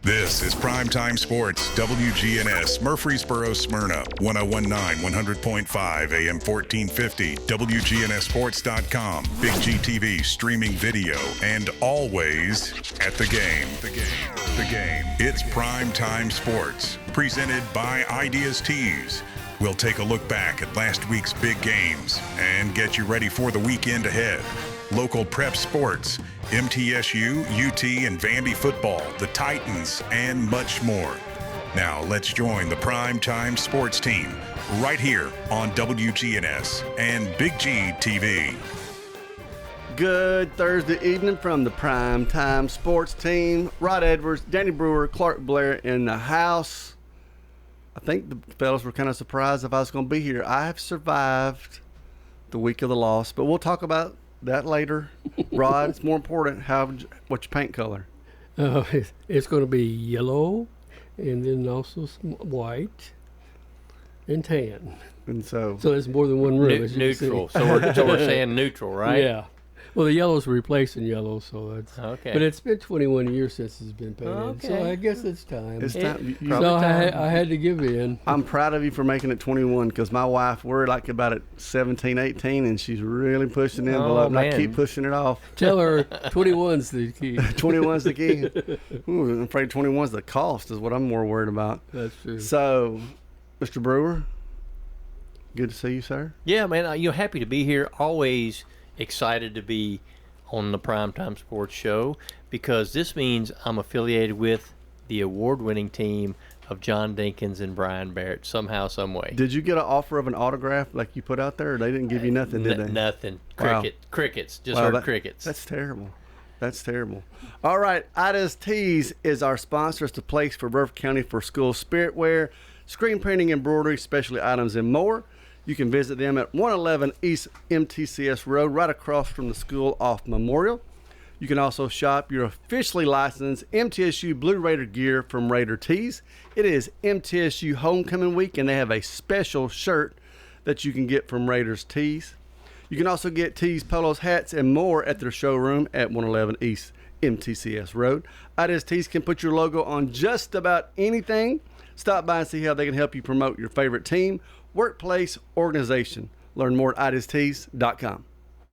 This is Primetime Sports, WGNS, Murfreesboro, Smyrna, 1019, 100.5, AM 1450, WGNSSports.com, Big G TV, streaming video, and always at the game. The game. It's Primetime Sports, presented by Ideas Tees. We'll take a look back at last week's big games and get you ready for the weekend ahead. Local prep sports, MTSU, UT, and Vandy football, the Titans, and much more. Now let's join the Primetime Sports team right here on WGNS and Big G TV. Good Thursday evening from the Primetime Sports team. Rod Edwards, Danny Brewer, Clark Blair in the house. I think the fellas were kind of surprised if I was going to be here. I have survived the week of the loss, but we'll talk about that later. Rod, it's more important. What's your paint color? It's going to be yellow, and then also some white and tan. And so it's more than one room. Neutral. So we're saying neutral, right? Yeah. Well, the yellow's replacing yellow, so it's okay. But it's been 21 years since it's been painted, Okay. so I guess it's time. it's time. So I had to give in. I'm proud of you for making it 21 because my wife, we're like about at 17, 18, and she's really pushing the envelope, and I keep pushing it off. Tell her 21's the key. 21's the key. Ooh, I'm afraid 21's the cost is what I'm more worried about. That's true. So, Mr. Brewer, good to see you, sir. Yeah, man, you're happy to be here. Always excited to be on the Primetime Sports Show because this means I'm affiliated with the award-winning team of John Dinkins and Brian Barrett somehow, some way. Did you get an offer of an autograph like you put out there, or they didn't give you nothing, did they? Nothing. Wow. Crickets. Just Wow, heard crickets. That's terrible. That's terrible. All right, Ideas Tees is our sponsor. It's the place for Rutherford County for school spirit wear, screen printing, embroidery, specialty items, and more. You can visit them at 111 East MTCS Road, right across from the school off Memorial. You can also shop your officially licensed MTSU Blue Raider gear from Raider Tees. It is MTSU Homecoming Week, and they have a special shirt that you can get from Raiders Tees. You can also get tees, polos, hats, and more at their showroom at 111 East MTCS Road. Ideas Tees can put your logo on just about anything. Stop by and see how they can help you promote your favorite team, workplace, organization. Learn more at ideastees.com.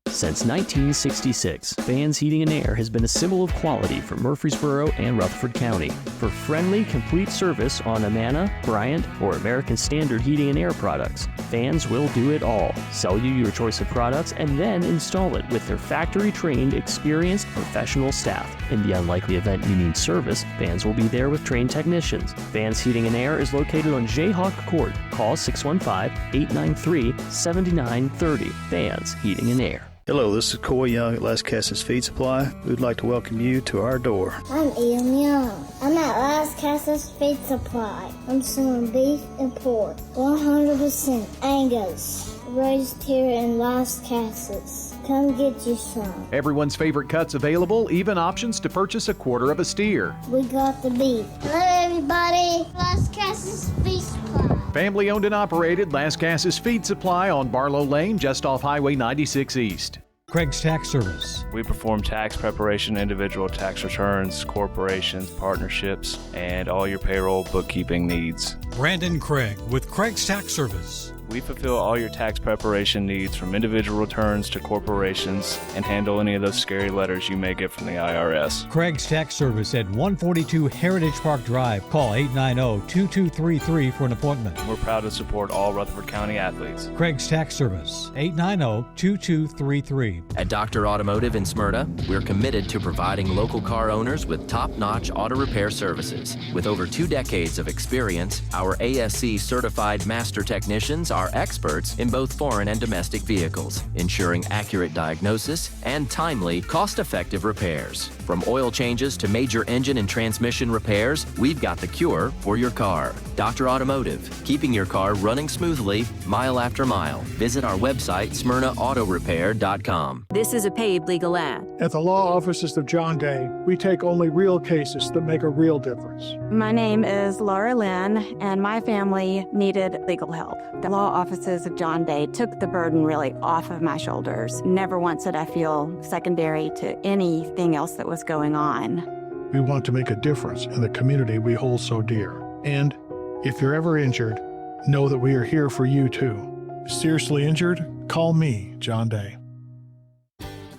Since 1966, Vans Heating and Air has been a symbol of quality for Murfreesboro and Rutherford County. For friendly, complete service on Amana, Bryant, or American Standard heating and air products, Vans will do it all. Sell you your choice of products and then install it with their factory-trained, experienced, professional staff. In the unlikely event you need service, Vans will be there with trained technicians. Vans Heating and Air is located on Jayhawk Court. Call 615-893-7930. Vans Heating and Air. Hello, this is Coy Young at Las Casas Feed Supply. We would like to welcome you to our door. I'm Ian Young. I'm at Las Casas Feed Supply. I'm selling beef and pork, 100% Angus, raised here in Las Casas. Come get you some. Everyone's favorite cuts available, even options to purchase a quarter of a steer. We got the beef. Hello, everybody. Las Casas Feed Supply. Family owned and operated, Las Casas Feed Supply on Barlow Lane, just off Highway 96 East. Craig's Tax Service. We perform tax preparation, individual tax returns, corporations, partnerships, and all your payroll bookkeeping needs. Brandon Craig with Craig's Tax Service. We fulfill all your tax preparation needs from individual returns to corporations and handle any of those scary letters you may get from the IRS. Craig's Tax Service at 142 Heritage Park Drive. Call 890-2233 for an appointment. We're proud to support all Rutherford County athletes. Craig's Tax Service, 890-2233. At Dr. Automotive in Smyrna, we're committed to providing local car owners with top-notch auto repair services. With over 2 decades of experience, our ASC certified master technicians are experts in both foreign and domestic vehicles, ensuring accurate diagnosis and timely, cost-effective repairs. From oil changes to major engine and transmission repairs, we've got the cure for your car. Dr. Automotive, keeping your car running smoothly, mile after mile. Visit our website, SmyrnaAutoRepair.com. This is a paid legal ad. At the law offices of John Day, we take only real cases that make a real difference. My name is Laura Lynn, and my family needed legal help. The law offices of John Day took the burden really off of my shoulders. Never once did I feel secondary to anything else that was going on. We want to make a difference in the community we hold so dear. And if you're ever injured, know that we are here for you too. Seriously injured? Call me, John Day.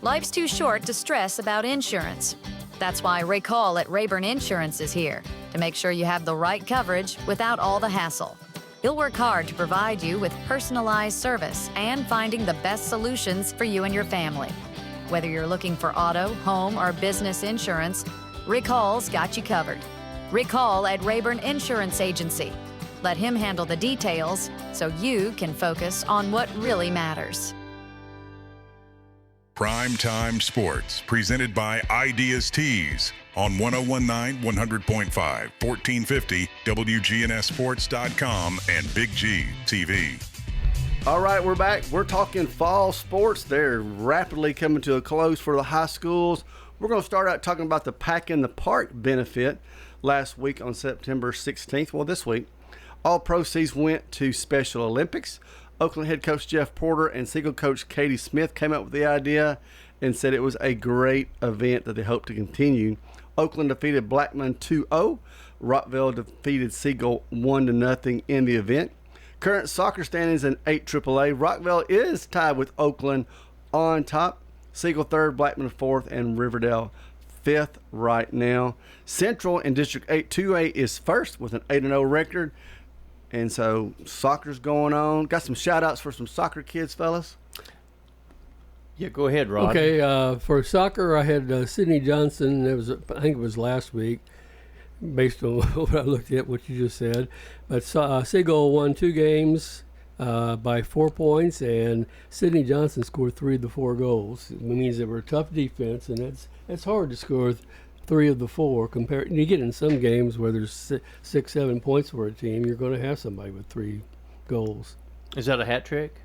Life's too short to stress about insurance. That's why Ray Call at Rayburn Insurance is here to make sure you have the right coverage without all the hassle. He'll work hard to provide you with personalized service and finding the best solutions for you and your family. Whether you're looking for auto, home, or business insurance, Rick Hall's got you covered. Rick Hall at Rayburn Insurance Agency. Let him handle the details so you can focus on what really matters. Primetime Sports, presented by Ideas Tees on 1019 100.5, 1450 WGNSSports.com and Big G TV. All right, we're back. We're talking fall sports. They're rapidly coming to a close for the high schools. We're going to start out talking about the Pack in the Park benefit last week on September 16th. Well, this week, all proceeds went to Special Olympics. Oakland head coach Jeff Porter and Siegel coach Katie Smith came up with the idea and said it was a great event that they hope to continue. Oakland defeated Blackman 2-0. Rockville defeated Siegel 1-0 in the event. Current soccer standings in 8 AAA. Rockville is tied with Oakland on top. Siegel 3rd, Blackman 4th, and Riverdale 5th right now. Central in District 8 2A is first with an 8-0 record. And so soccer's going on. Got some shout-outs for some soccer kids, fellas? Yeah, go ahead, Rod. Okay, for soccer, I had Sydney Johnson. I think it was last week, based on what I looked at, what you just said. But Siegel won 2 games by 4 points, and Sydney Johnson scored 3 of the 4 goals. It means they were a tough defense, and it's hard to score 3 of the 4. You get in some games where there's 6-7 points for a team, you're going to have somebody with 3 goals. Is that a hat trick?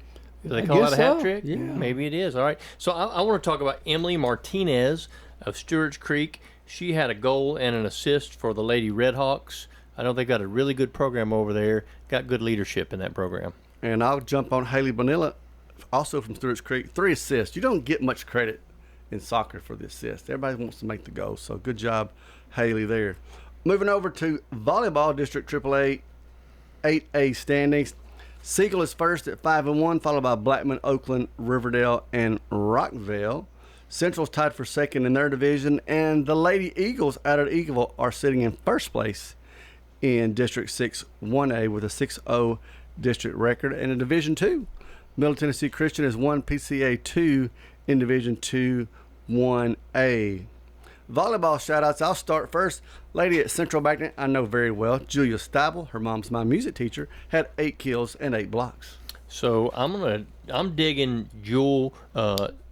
Do they call that a hat trick? Yeah. Maybe it is. All right. So I want to talk about Emily Martinez of Stewart's Creek. She had a goal and an assist for the Lady Redhawks. I know they got a really good program over there. Got good leadership in that program. And I'll jump on Haley Bonilla, also from Stewart's Creek. 3 assists. You don't get much credit in soccer for the assist. Everybody wants to make the goal, so good job, Haley, there. Moving over to volleyball, District AAA 8A standings. Siegel is first at 5-1, followed by Blackman, Oakland, Riverdale, and Rockville. Central's tied for second in their division, and the Lady Eagles out of Eagleville are sitting in first place in District 6 1A with a 6-0 district record. And in Division 2, Middle Tennessee Christian has won PCA 2 in Division 2 1A. Volleyball shout-outs. I'll start first. Lady at Central Magnet I know very well, Julia Stabel. Her mom's my music teacher. Had 8 kills and 8 blocks. So I'm digging Jewel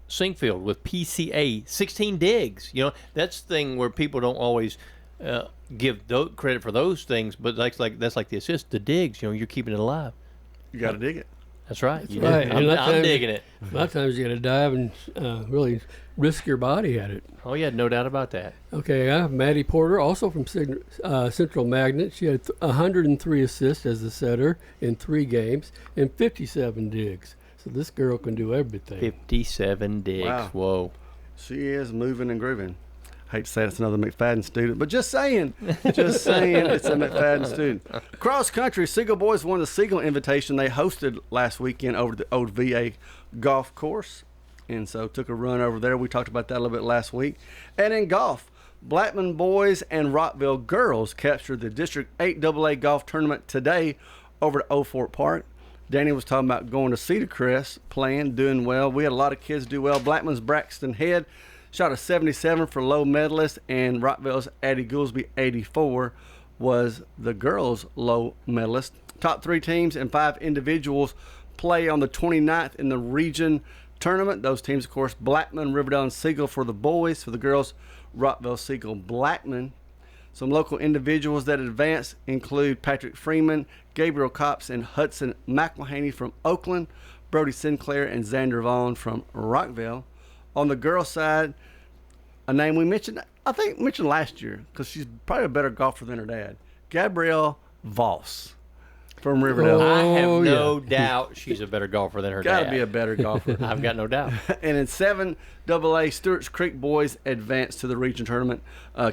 Sinkfield with PCA 16 digs. You know, that's the thing where people don't always give credit for those things, but that's like the assist, the digs. You know, you're keeping it alive. You got to dig it. That's right. That's right. I'm digging it. A lot of times you got to dive and really risk your body at it. Oh, yeah, no doubt about that. Okay, I have Maddie Porter, also from Central Magnet. She had 103 assists as a setter in 3 games and 57 digs. So this girl can do everything. 57 digs. Wow. Whoa. She is moving and grooving. Hate to say it's another McFadden student, but just saying it's a McFadden student. Cross country, Siegel boys won the Siegel Invitation they hosted last weekend over the old VA golf course, and so took a run over there. We talked about that a little bit last week. And in golf, Blackman boys and Rockville girls captured the District 8 AA golf tournament today over at Old Fort Park. Danny was talking about going to Cedar Crest, playing, doing well. We had a lot of kids do well. Blackman's Braxton Head shot a 77 for low medalist, and Rockville's Addie Goolsby 84 was the girls' low medalist. Top 3 teams and 5 individuals play on the 29th in the region tournament. Those teams, of course, Blackman, Riverdale, and Siegel for the boys. For the girls, Rockville, Siegel, Blackman. Some local individuals that advance include Patrick Freeman, Gabriel Copps, and Hudson McElhaney from Oakland, Brody Sinclair, and Xander Vaughn from Rockville. On the girls' side, a name we mentioned last year because she's probably a better golfer than her dad, Gabrielle Voss. from Riverdale. I have no doubt she's a better golfer than her dad. Got to be a better golfer. I've got no doubt. And in 7AA, Stewart's Creek boys advanced to the region tournament,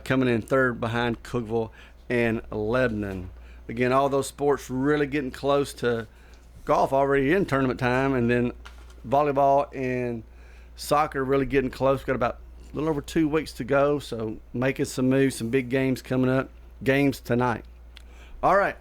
coming in third behind Cookeville and Lebanon. Again, all those sports really getting close to golf already in tournament time, and then volleyball and soccer really getting close. Got about a little over 2 weeks to go, so making some moves, some big games coming up. Games tonight. All right.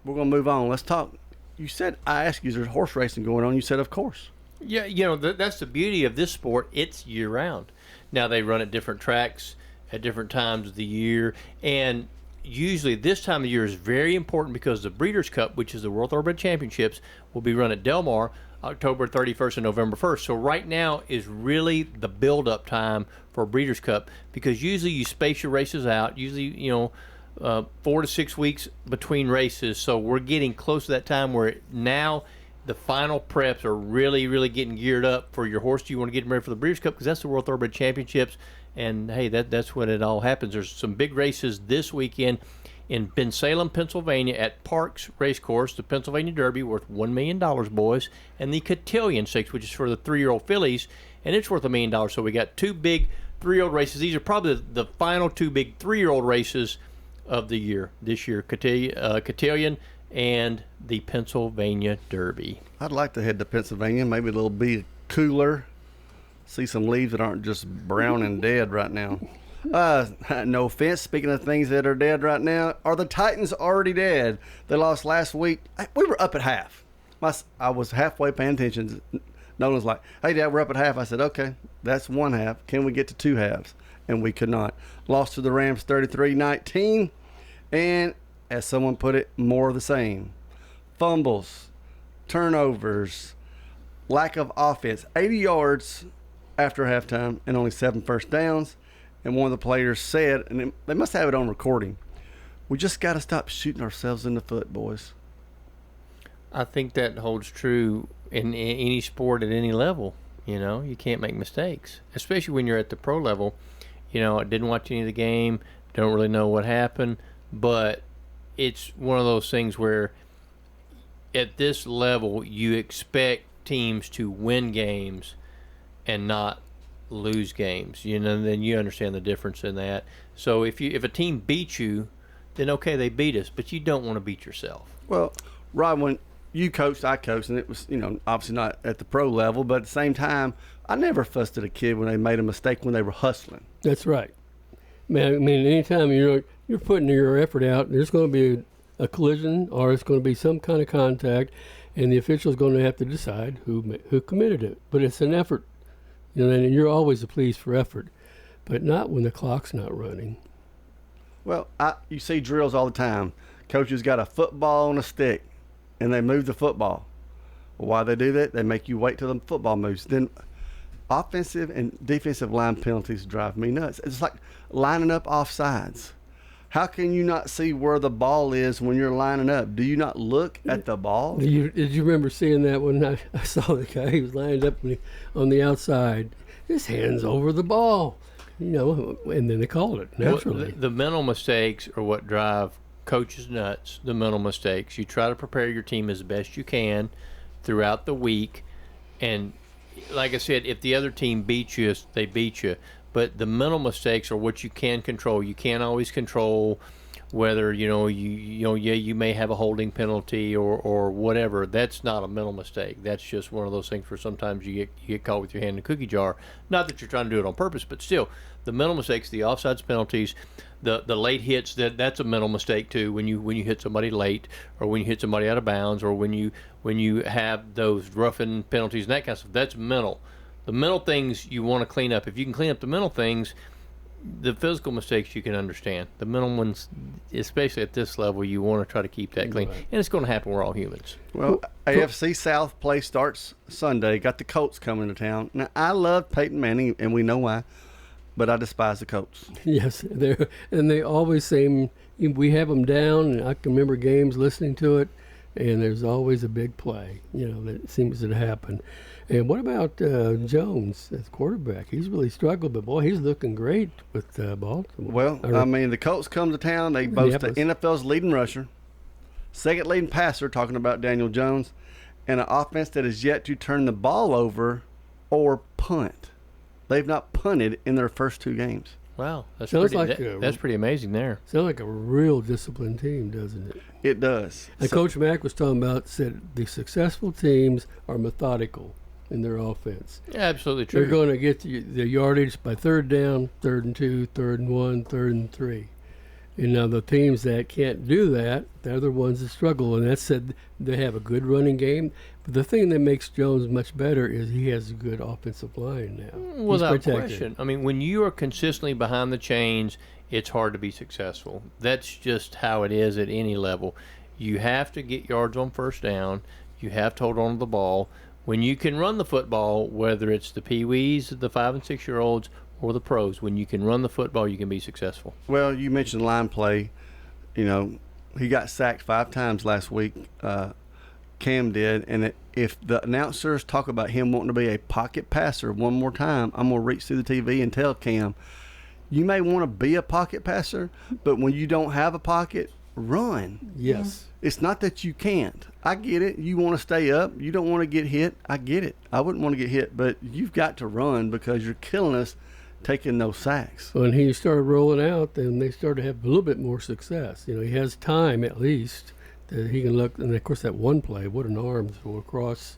We're going to move on. Let's talk. You said, I asked you, is there horse racing going on? You said, of course. Yeah, that's the beauty of this sport. It's year-round. Now, they run at different tracks at different times of the year, and usually this time of year is very important because the Breeders' Cup, which is the World Thoroughbred Championships, will be run at Del Mar October 31st and November 1st. So right now is really the build-up time for Breeders' Cup, because usually you space your races out. Usually, 4 to 6 weeks between races. So we're getting close to that time where now the final preps are really, really getting geared up for your horse. You want to get them ready for the Breeders' Cup because that's the World Thoroughbred Championships. And, hey, that's when it all happens. There's some big races this weekend in Bensalem, Pennsylvania at Parks Racecourse, the Pennsylvania Derby worth $1 million, boys, and the Cotillion Stakes, which is for the 3-year-old fillies, and it's worth $1 million. So we got 2 big 3-year-old races. These are probably the final 2 big 3-year-old races of the year this year, Cotillion and the Pennsylvania Derby. I'd like to head to Pennsylvania, maybe a little bit cooler, see some leaves that aren't just brown and dead right now. No offense, speaking of things that are dead right now, are the Titans already dead? They lost last week. We were up at half. I was halfway paying attention. Nolan's like, hey, Dad, we're up at half. I said, okay, that's 1 half. Can we get to 2 halves? And we could not. Lost to the Rams 33-19. And as someone put it, more of the same. Fumbles, turnovers, lack of offense. 80 yards after halftime and only 7 first downs. And one of the players said, and they must have it on recording, we just got to stop shooting ourselves in the foot, boys. I think that holds true in any sport at any level. You can't make mistakes, especially when you're at the pro level. I didn't watch any of the game, don't really know what happened, but it's one of those things where at this level you expect teams to win games and not lose games. Then you understand the difference in that. So if a team beats you, then okay, they beat us, but you don't want to beat yourself. Well, Rod, when you coached, I coached, and it was, obviously not at the pro level, but at the same time, I never fussed at a kid when they made a mistake when they were hustling. That's right. Man, I mean, anytime you're putting your effort out, there's going to be a collision or it's going to be some kind of contact, and the official's going to have to decide who committed it. But it's an effort, and you're always pleased for effort, but not when the clock's not running. Well, you see drills all the time. Coaches got a football on a stick, and they move the football. Well, why they do that? They make you wait till the football moves. Then offensive and defensive line penalties drive me nuts. It's like lining up offsides. How can you not see where the ball is when you're lining up? Do you not look at the ball? Did you remember seeing that when I saw the guy? He was lined up on the outside. His hand's over the ball, and then they called it naturally. Well, the mental mistakes are what drive coaches nuts. The mental mistakes. You try to prepare your team as best you can throughout the week, and like I said, if the other team beats you, they beat you. But the mental mistakes are what you can control. You can't always control whether you may have a holding penalty or whatever. That's not a mental mistake. That's just one of those things where sometimes you get caught with your hand in a cookie jar. Not that you're trying to do it on purpose, but still, the mental mistakes, the offsides penalties, the late hits, that's a mental mistake too. When you hit somebody late, or when you hit somebody out of bounds, or when you have those roughing penalties and that kind of stuff, that's mental. The mental things you want to clean up. If you can clean up the mental things, the physical mistakes you can understand. The mental ones, especially at this level, you want to try to keep that clean. And it's going to happen. We're all humans. Well, AFC South play starts Sunday. Got the Colts coming to town. Now, I love Peyton Manning, and we know why, but I despise the Colts. Yes, they always seem, we have them down, and I can remember games listening to it, and there's always a big play, that seems to happen. And what about Jones as quarterback? He's really struggled, but boy, he's looking great with Baltimore. Well, the Colts come to town. They boast the NFL's leading rusher, second leading passer, talking about Daniel Jones, and an offense that is yet to turn the ball over or punt. They've not punted in their first 2 games. Wow, that's pretty amazing there. Sounds like a real disciplined team, doesn't it? It does. And Coach Mack was talking about, said the successful teams are methodical in their offense. Yeah, absolutely true. They're going to get the yardage by 3rd down, 3rd and 2, 3rd and 1, 3rd and 3. And now the teams that can't do that, they're the ones that struggle. And that said, they have a good running game. But the thing that makes Jones much better is he has a good offensive line now. Without question. I mean, when you are consistently behind the chains, it's hard to be successful. That's just how it is at any level. You have to get yards on first down. You have to hold on to the ball. When you can run the football, whether it's the peewees, the 5- and 6-year-olds, or the pros, when you can run the football, you can be successful. Well, you mentioned line play. You know, he got sacked 5 times last week. Cam did, and if the announcers talk about him wanting to be a pocket passer one more time, I'm going to reach through the TV and tell Cam, you may want to be a pocket passer, but when you don't have a pocket, run. Yes. It's not that you can't. I get it. You want to stay up. You don't want to get hit. I get it. I wouldn't want to get hit, but you've got to run because you're killing us taking those sacks. When he started rolling out, then they started to have a little bit more success. You know, he has time at least that he can look. And, of course, that one play, what an arm to go across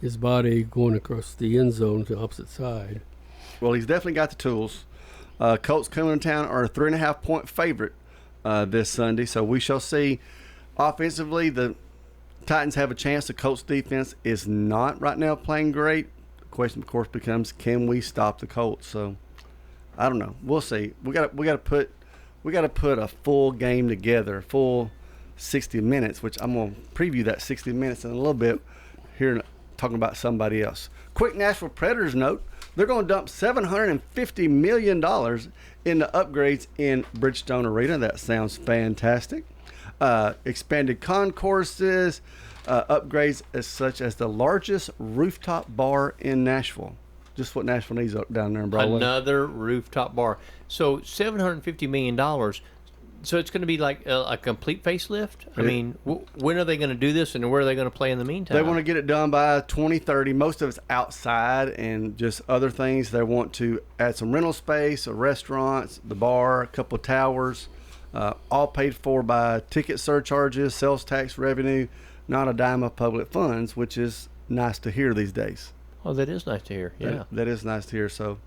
his body, going across the end zone to the opposite side. Well, he's definitely got the tools. Colts coming to town are a 3.5-point favorite this Sunday, so we shall see. Offensively, the Titans have a chance. The Colts defense is not right now playing great. The question, of course, becomes, can we stop the Colts? So I don't know. We'll see. We got to put a full game together, full 60 minutes, which I'm going to preview that 60 minutes in a little bit here, talking about somebody else. Quick Nashville Predators note: they're going to dump $750 million into upgrades in Bridgestone Arena. That sounds fantastic. Expanded concourses, upgrades such as the largest rooftop bar in Nashville. Just what Nashville needs down there in Broadway. Another rooftop bar. So $750 million. So it's going to be like a complete facelift? I mean, when are they going to do this, and where are they going to play in the meantime? They want to get it done by 2030. Most of it's outside and just other things. They want to add some rental space, restaurants, the bar, a couple of towers, all paid for by ticket surcharges, sales tax revenue, not a dime of public funds, which is nice to hear these days. Oh, that is nice to hear. Yeah. That is nice to hear. So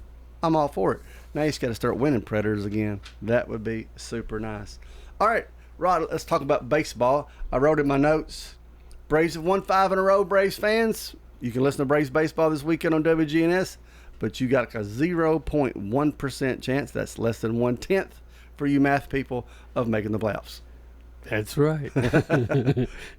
I'm all for it. Now you just got to start winning Predators again. That would be super nice. All right, Rod, let's talk about baseball. I wrote in my notes, Braves have won 5 in a row, Braves fans. You can listen to Braves baseball this weekend on WGNS, but you got a 0.1% chance, that's less than 1/10 for you math people, of making the playoffs. That's right.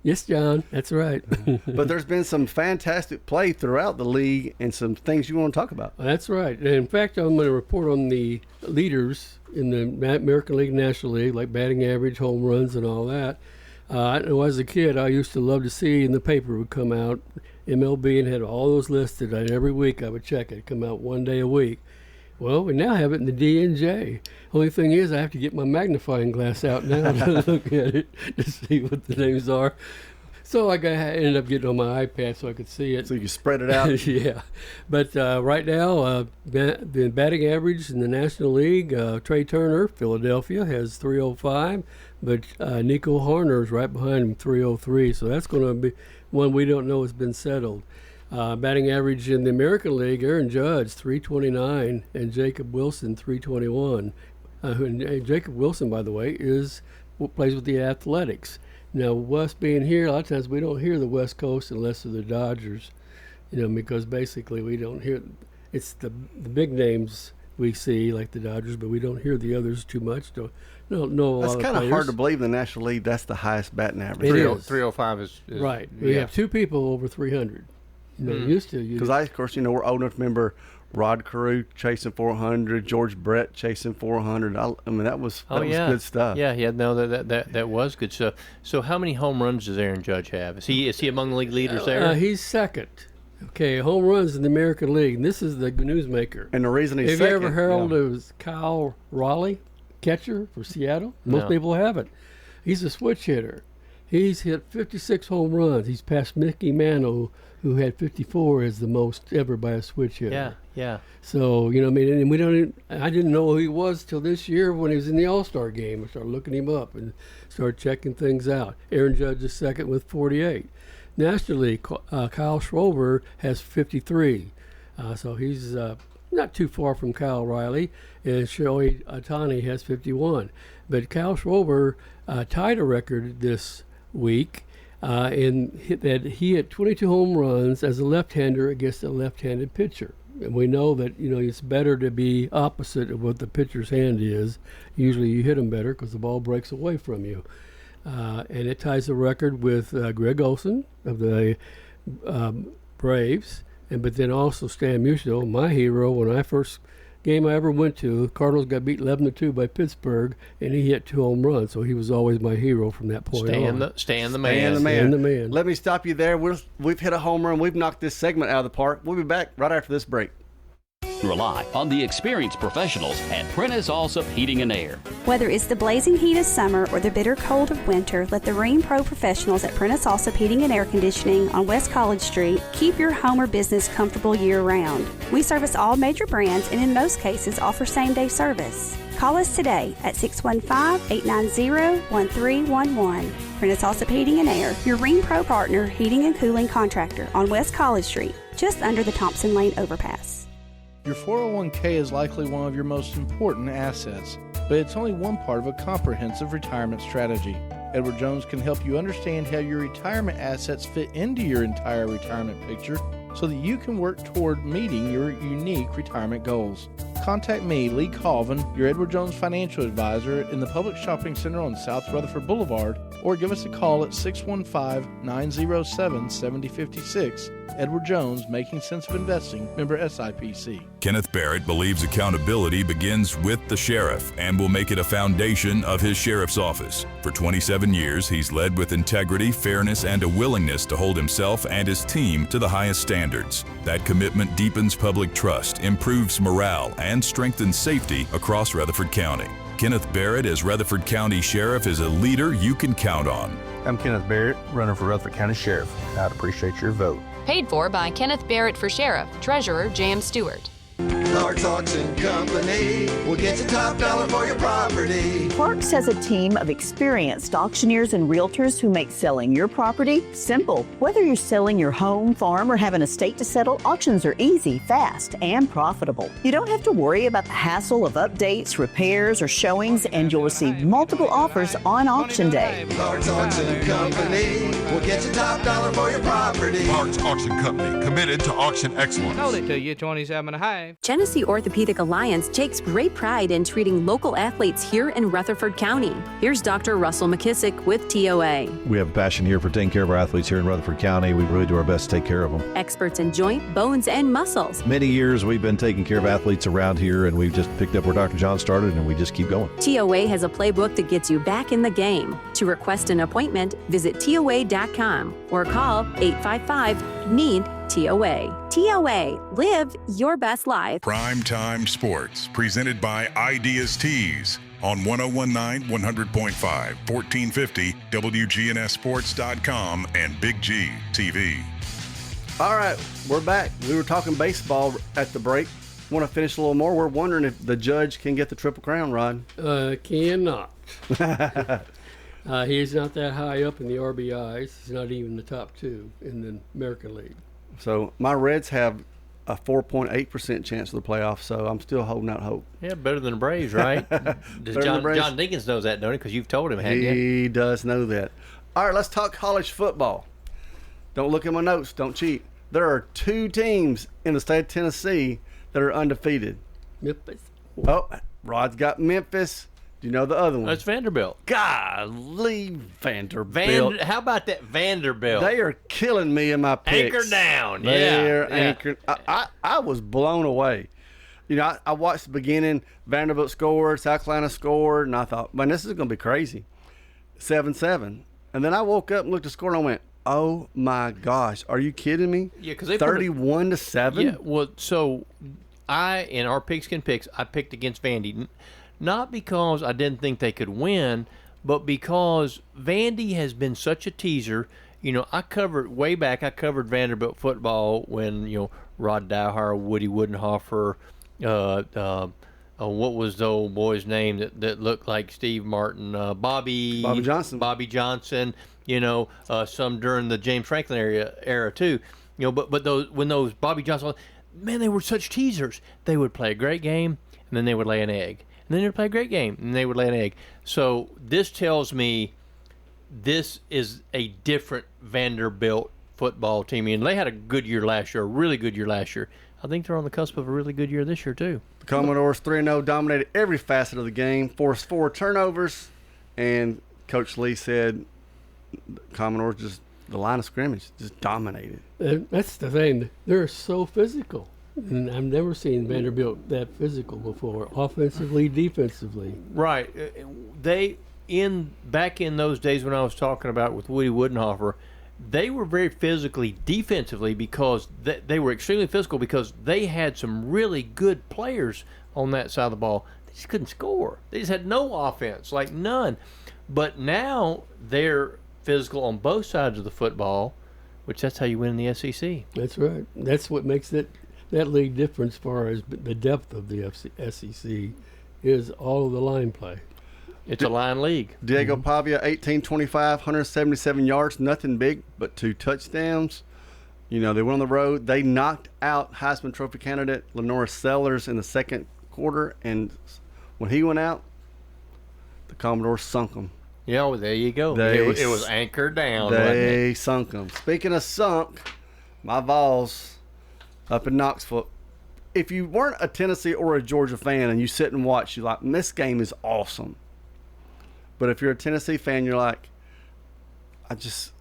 Yes, John, that's right. But there's been some fantastic play throughout the league and some things you want to talk about. That's right. And in fact, I'm going to report on the leaders in the American League, National League, like batting average, home runs, and all that. I know as a kid, I used to love to see in the paper would come out, MLB, and had all those listed. Every week I would check it. It'd come out one day a week. Well, we now have it in the D&J. Only thing is, I have to get my magnifying glass out now to look at it to see what the names are. So I ended up getting on my iPad so I could see it. So you can spread it out? Yeah. But right now, the batting average in the National League, Trey Turner, Philadelphia, has 305. But Nico Harner is right behind him, 303. So that's going to be one we don't know has been settled. Batting average in the American League, Aaron Judge, 329, and Jacob Wilson, 321. And Jacob Wilson, by the way, plays with the Athletics. Now, us being here, a lot of times we don't hear the West Coast unless they're the Dodgers, because basically we don't hear. It's the big names we see, like the Dodgers, but we don't hear the others too much. Don't know a lot of players. That's kind of hard to believe in the National League. That's the highest batting average. It is. 305 is right. We have 2 people over 300. Used to. Because of course, we're old enough to remember Rod Carew chasing 400, George Brett chasing 400. I mean, that was good stuff. Yeah, no, that was good stuff. So, how many home runs does Aaron Judge have? Is he among the league leaders there? He's second. Okay, home runs in the American League. And this is the newsmaker. And the reason he's second. Have you ever heard of Kyle Raleigh, catcher for Seattle? Most people haven't. He's a switch hitter. He's hit 56 home runs. He's passed Mickey Mantle, who had 54 as the most ever by a switch hitter. Yeah, yeah. So, you know, I mean, and we don't. I didn't know who he was till this year when he was in the All-Star game. I started looking him up and started checking things out. Aaron Judge is second with 48. Nationally, Kyle Schwarber has 53. So he's not too far from Kyle Riley. And Shohei Ohtani has 51. But Kyle Schwarber tied a record this week and he hit 22 home runs as a left-hander against a left-handed pitcher. And we know that, you know, it's better to be opposite of what the pitcher's hand is. Usually you hit them better because the ball breaks away from you. And it ties the record with Greg Olson of the Braves, but then also Stan Musial, my hero. When I first game I ever went to, the Cardinals got beat 11-2 by Pittsburgh, and he hit 2 home runs, so he was always my hero from that point on. Stan the man. Let me stop you there. We've hit a home run. We've knocked this segment out of the park. We'll be back right after this break. Rely on the experienced professionals at Prentice Allsup Heating and Air. Whether it's the blazing heat of summer or the bitter cold of winter, let the Rheem Pro professionals at Prentice Allsup Heating and Air Conditioning on West College Street keep your home or business comfortable year-round. We service all major brands and in most cases offer same-day service. Call us today at 615-890-1311. Prentice Allsup Heating and Air, your Rheem Pro partner heating and cooling contractor on West College Street, just under the Thompson Lane overpass. Your 401k is likely one of your most important assets, but it's only one part of a comprehensive retirement strategy. Edward Jones can help you understand how your retirement assets fit into your entire retirement picture so that you can work toward meeting your unique retirement goals. Contact me, Lee Colvin, your Edward Jones financial advisor in the Public Shopping Center on South Rutherford Boulevard, or give us a call at 615-907-7056. Edward Jones, Making Sense of Investing, member SIPC. Kenneth Barrett believes accountability begins with the sheriff and will make it a foundation of his sheriff's office. For 27 years, he's led with integrity, fairness, and a willingness to hold himself and his team to the highest standards. That commitment deepens public trust, improves morale, and strengthens safety across Rutherford County. Kenneth Barrett as Rutherford County Sheriff is a leader you can count on. I'm Kenneth Barrett, running for Rutherford County Sheriff. I'd appreciate your vote. Paid for by Kenneth Barrett for Sheriff, Treasurer J.M. Stewart. Clark's Auction Company will get you top dollar for your property. Clark's has a team of experienced auctioneers and realtors who make selling your property simple. Whether you're selling your home, farm, or have an estate to settle, auctions are easy, fast, and profitable. You don't have to worry about the hassle of updates, repairs, or showings, and you'll receive multiple offers on auction day. Clark's Auction Company will get you top dollar for your property. Clark's Auction Company, committed to auction excellence. Told it to you, 27.5. Genesee Orthopedic Alliance takes great pride in treating local athletes here in Rutherford County. Here's Dr. Russell McKissick with TOA. We have a passion here for taking care of our athletes here in Rutherford County. We really do our best to take care of them. Experts in joint, bones, and muscles. Many years we've been taking care of athletes around here, and we've just picked up where Dr. John started, and we just keep going. TOA has a playbook that gets you back in the game. To request an appointment, visit TOA.com or call 855-NEED-TOA. TOA, live your best life. Primetime Sports, presented by Ideas Tees on 1019, 100.5, 1450, WGNSSports.com, and Big G TV. All right, we're back. We were talking baseball at the break. Want to finish a little more? We're wondering if the Judge can get the Triple Crown, Rod. Cannot. He's not that high up in the RBIs. He's not even the top 2 in the American League. So my Reds have a 4.8% chance of the playoffs, so I'm still holding out hope. Yeah, better than the Braves, right? John Dinkins knows that, don't he? Because you've told him, hadn't you? He does know that. All right, let's talk college football. Don't look at my notes. Don't cheat. There are 2 teams in the state of Tennessee that are undefeated. Memphis. Oh, Rod's got Memphis. Do you know the other one? That's Vanderbilt. Golly, Vanderbilt. How about that Vanderbilt? They are killing me in my picks. Anchor down. They're anchored. I was blown away. You know, I watched the beginning. Vanderbilt scored. South Carolina scored. And I thought, man, this is going to be crazy. 7-7. And then I woke up and looked at the score and I went, oh, my gosh. Are you kidding me? Yeah, because they 31-7? Yeah, well, so in our Pigskin Picks, I picked against Vandy. Not because I didn't think they could win, but because Vandy has been such a teaser. I covered Vanderbilt football when, Rod Dowhar, Woody Woodenhofer, what was the old boy's name that looked like Steve Martin? Bobby Johnson. Bobby Johnson, some during the James Franklin era too. But when those Bobby Johnson, man, they were such teasers. They would play a great game, and then they would lay an egg. And then they'd play a great game, and they would lay an egg. So this tells me this is a different Vanderbilt football team. And they had a good year last year, a really good year last year. I think they're on the cusp of a really good year this year, too. The Commodores 3-0 dominated every facet of the game, forced 4 turnovers, and Coach Lee said the Commodores the line of scrimmage just dominated. That's the thing. They're so physical. And I've never seen Vanderbilt that physical before, offensively, defensively. Right. Back in those days when I was talking about with Woody Woodenhofer, they were very physically defensively because they were extremely physical because they had some really good players on that side of the ball. They just couldn't score. They just had no offense, like none. But now they're physical on both sides of the football, which that's how you win in the SEC. That's right. That's what makes that league different as far as the depth of the SEC is all of the line play. It's a line league. Diego Pavia, 18-25, 177 yards, nothing big, but 2 touchdowns. They went on the road. They knocked out Heisman Trophy candidate Lenora Sellers in the second quarter, and when he went out, the Commodores sunk them. Yeah, well, there you go. It was anchored down. They sunk them. Speaking of sunk, my Vols up in Knoxville. If you weren't a Tennessee or a Georgia fan and you sit and watch, you're like, this game is awesome. But if you're a Tennessee fan, you're like, even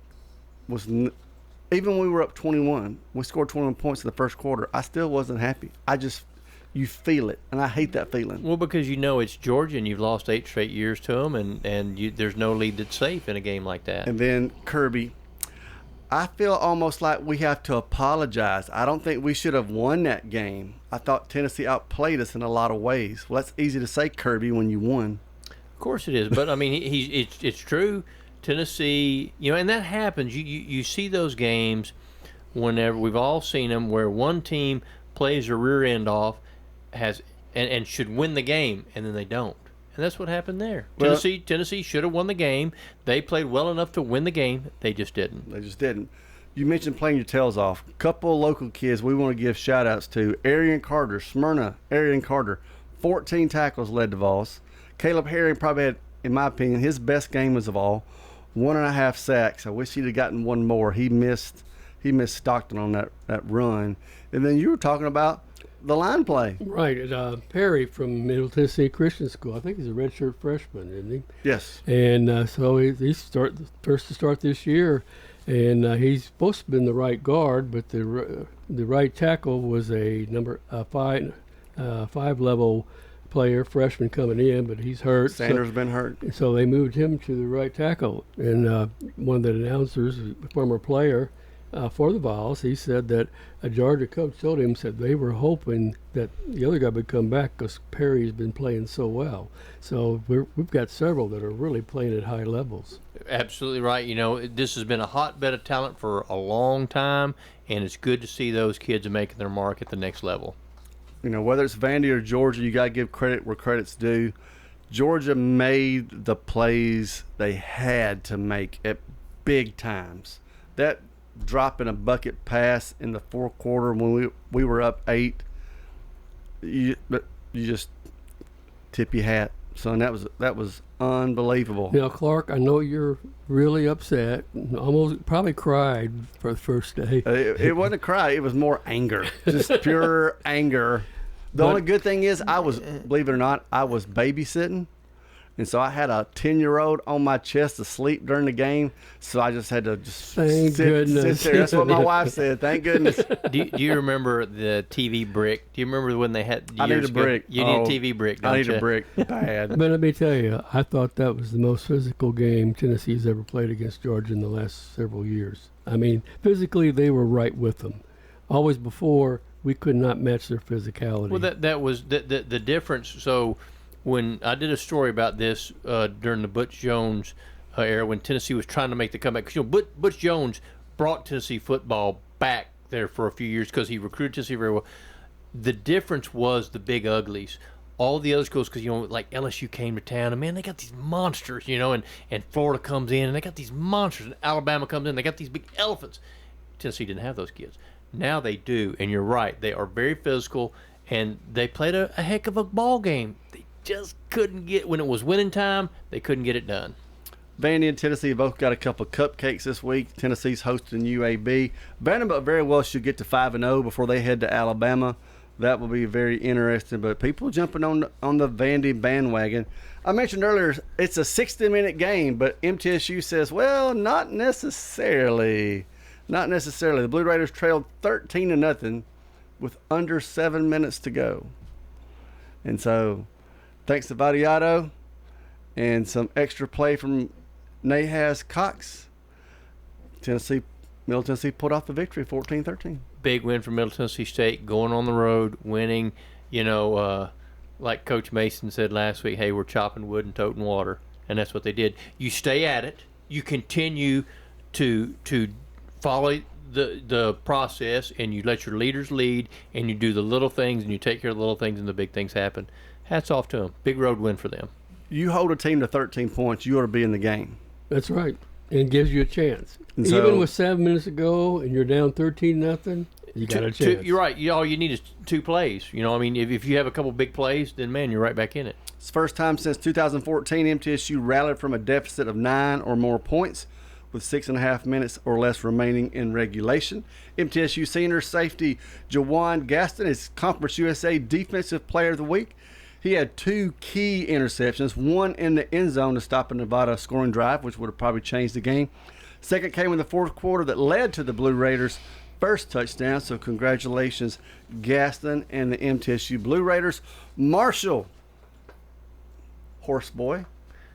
when we were up 21, we scored 21 points in the first quarter, I still wasn't happy. You feel it, and I hate that feeling. Well, because it's Georgia, and you've lost 8 straight years to them, and there's no lead that's safe in a game like that. And then Kirby, I feel almost like we have to apologize. I don't think we should have won that game. I thought Tennessee outplayed us in a lot of ways. Well, that's easy to say, Kirby, when you won. Of course it is, but I mean, it's true. Tennessee, and that happens. You see those games whenever we've all seen them where one team plays their rear end off, and should win the game, and then they don't, and that's what happened there. Well, Tennessee should have won the game. They played well enough to win the game. They just didn't. You mentioned playing your tails off. A couple of local kids we want to give shout outs to. Arian Carter, Smyrna. Arian Carter, 14 tackles led the Vols. Caleb Herring probably had, in my opinion, his best game of all. 1.5 sacks. I wish he'd have gotten one more. He missed Stockton on that run. And then you were talking about the line play. Right. Perry from Middle Tennessee Christian School. I think he's a redshirt freshman, isn't he? Yes. And so he's first to start this year. And he's supposed to have been the right guard, but the right tackle was a number 5 level player, freshman coming in, but he's hurt. Sanders been hurt. So they moved him to the right tackle. And one of the announcers, a former player for the Vols, he said that a Georgia coach told him, said they were hoping that the other guy would come back because Perry's been playing so well. So we've got several that are really playing at high levels. Absolutely right. This has been a hotbed of talent for a long time, and it's good to see those kids making their mark at the next level. Whether it's Vandy or Georgia, you got to give credit where credit's due. Georgia made the plays they had to make at big times. That drop in a bucket pass in the fourth quarter when we were up 8, you just tip your hat, son. That was unbelievable. Now, Clark, I know you're really upset. Almost probably cried for the first day. It wasn't a cry. It was more anger, just pure anger. The only good thing is believe it or not, I was babysitting. And so I had a 10-year-old on my chest asleep during the game, so I just had to sit there. That's what my wife said. Thank goodness. Do you remember the TV brick? Do you remember when they had I need a brick. You need a TV brick, don't you? I need a brick bad. But let me tell you, I thought that was the most physical game Tennessee's ever played against Georgia in the last several years. I mean, physically, they were right with them. Always before, we could not match their physicality. Well, that was the difference. So when I did a story about this during the Butch Jones era when Tennessee was trying to make the comeback. 'Cause, you know, Butch Jones brought Tennessee football back there for a few years because he recruited Tennessee very well. The difference was the big uglies. All the other schools, because, you know, like LSU came to town, and man, they got these monsters, you know, and Florida comes in, and they got these monsters, and Alabama comes in, they got these big elephants. Tennessee didn't have those kids. Now they do, and you're right. They are very physical, and they played a heck of a ball game. They just couldn't get, when it was winning time, they couldn't get it done. Vandy and Tennessee both got a couple of cupcakes this week. Tennessee's hosting UAB. Vanderbilt very well should get to 5-0 before they head to Alabama. That will be very interesting. But people jumping on the Vandy bandwagon. I mentioned earlier it's a 60-minute game, but MTSU says, well, not necessarily. Not necessarily. The Blue Raiders trailed 13-0 with under 7 minutes to go. And so, thanks to Vadiato and some extra play from Nahas Cox, Middle Tennessee pulled off the victory, 14-13. Big win for Middle Tennessee State, going on the road, winning. You know, like Coach Mason said last week, hey, we're chopping wood and toting water, and that's what they did. You stay at it. You continue to follow the process, and you let your leaders lead, and you do the little things, and you take care of the little things, and the big things happen. Hats off to them. Big road win for them. You hold a team to 13 points, you ought to be in the game. That's right. And it gives you a chance. And Even so, with 7 minutes to go and you're down 13-0, you got a chance. You're right. All you need is 2 plays. You know, I mean, if you have a couple big plays, then, man, you're right back in it. It's the first time since 2014 MTSU rallied from a deficit of 9 or more points with 6.5 minutes or less remaining in regulation. MTSU senior safety Jawan Gaston is Conference USA Defensive Player of the Week. He had 2 key interceptions, one in the end zone to stop a Nevada scoring drive, which would have probably changed the game. Second came in the fourth quarter that led to the Blue Raiders' first touchdown. So congratulations, Gaston and the MTSU Blue Raiders. Marshall, horse boy,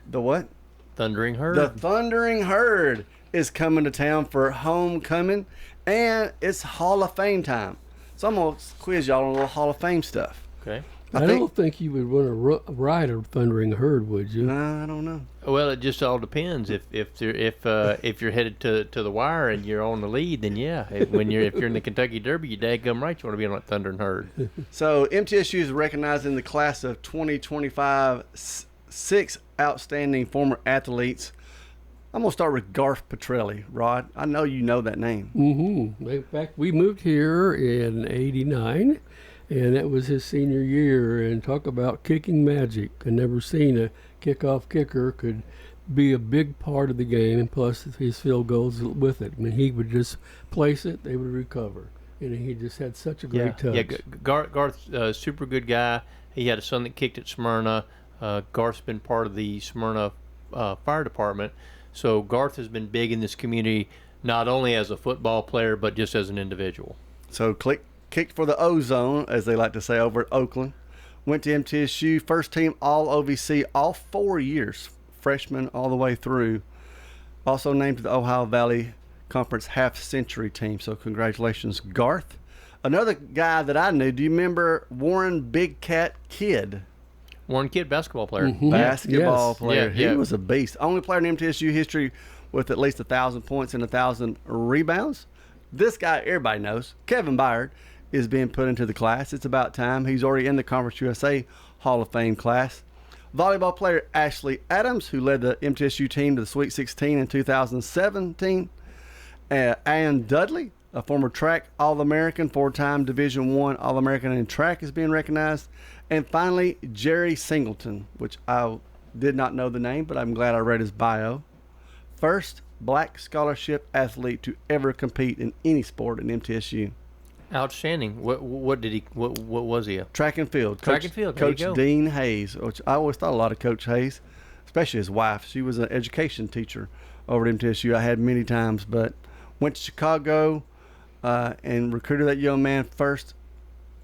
the what? Thundering Herd. The Thundering Herd is coming to town for homecoming, and it's Hall of Fame time. So I'm going to quiz y'all on a little Hall of Fame stuff. Okay. I don't think you would want to ride a Thundering Herd, would you? No, I don't know. Well, it just all depends. If you're headed to the wire and you're on the lead, then yeah. If you're in the Kentucky Derby, you daggum right, you want to be on that Thundering Herd. So MTSU is recognizing the class of 2025 6 outstanding former athletes. I'm gonna start with Garth Petrelli. Rod, I know you know that name. Mm-hmm. In fact, we moved here in '89. And that was his senior year, and talk about kicking magic. I never seen a kickoff kicker could be a big part of the game, and plus his field goals with it. I mean, he would just place it, they would recover. And he just had such a great touch. Yeah, Garth's super good guy. He had a son that kicked at Smyrna. Garth's been part of the Smyrna Fire Department. So Garth has been big in this community, not only as a football player, but just as an individual. So kicked for the O-Zone, as they like to say over at Oakland. Went to MTSU, first team all OVC all 4 years, freshman all the way through. Also named to the Ohio Valley Conference half-century team. So congratulations, Garth. Another guy that I knew, do you remember Warren Big Cat Kidd? Warren Kidd, basketball player. Mm-hmm. Basketball player. Yeah, he was a beast. Only player in MTSU history with at least 1,000 points and 1,000 rebounds. This guy everybody knows, Kevin Byard, is being put into the class. It's about time. He's already in the Conference USA Hall of Fame class. Volleyball player Ashley Adams, who led the MTSU team to the Sweet 16 in 2017. Ann Dudley, a former track All-American, 4-time Division I All-American in track, is being recognized. And finally, Jerry Singleton, which I did not know the name, but I'm glad I read his bio. First black scholarship athlete to ever compete in any sport in MTSU. Outstanding. What was he? Track and field. Track and field. Coach Dean Hayes, which I always thought a lot of Coach Hayes, especially his wife. She was an education teacher over at MTSU. I had many times, but went to Chicago and recruited that young man, first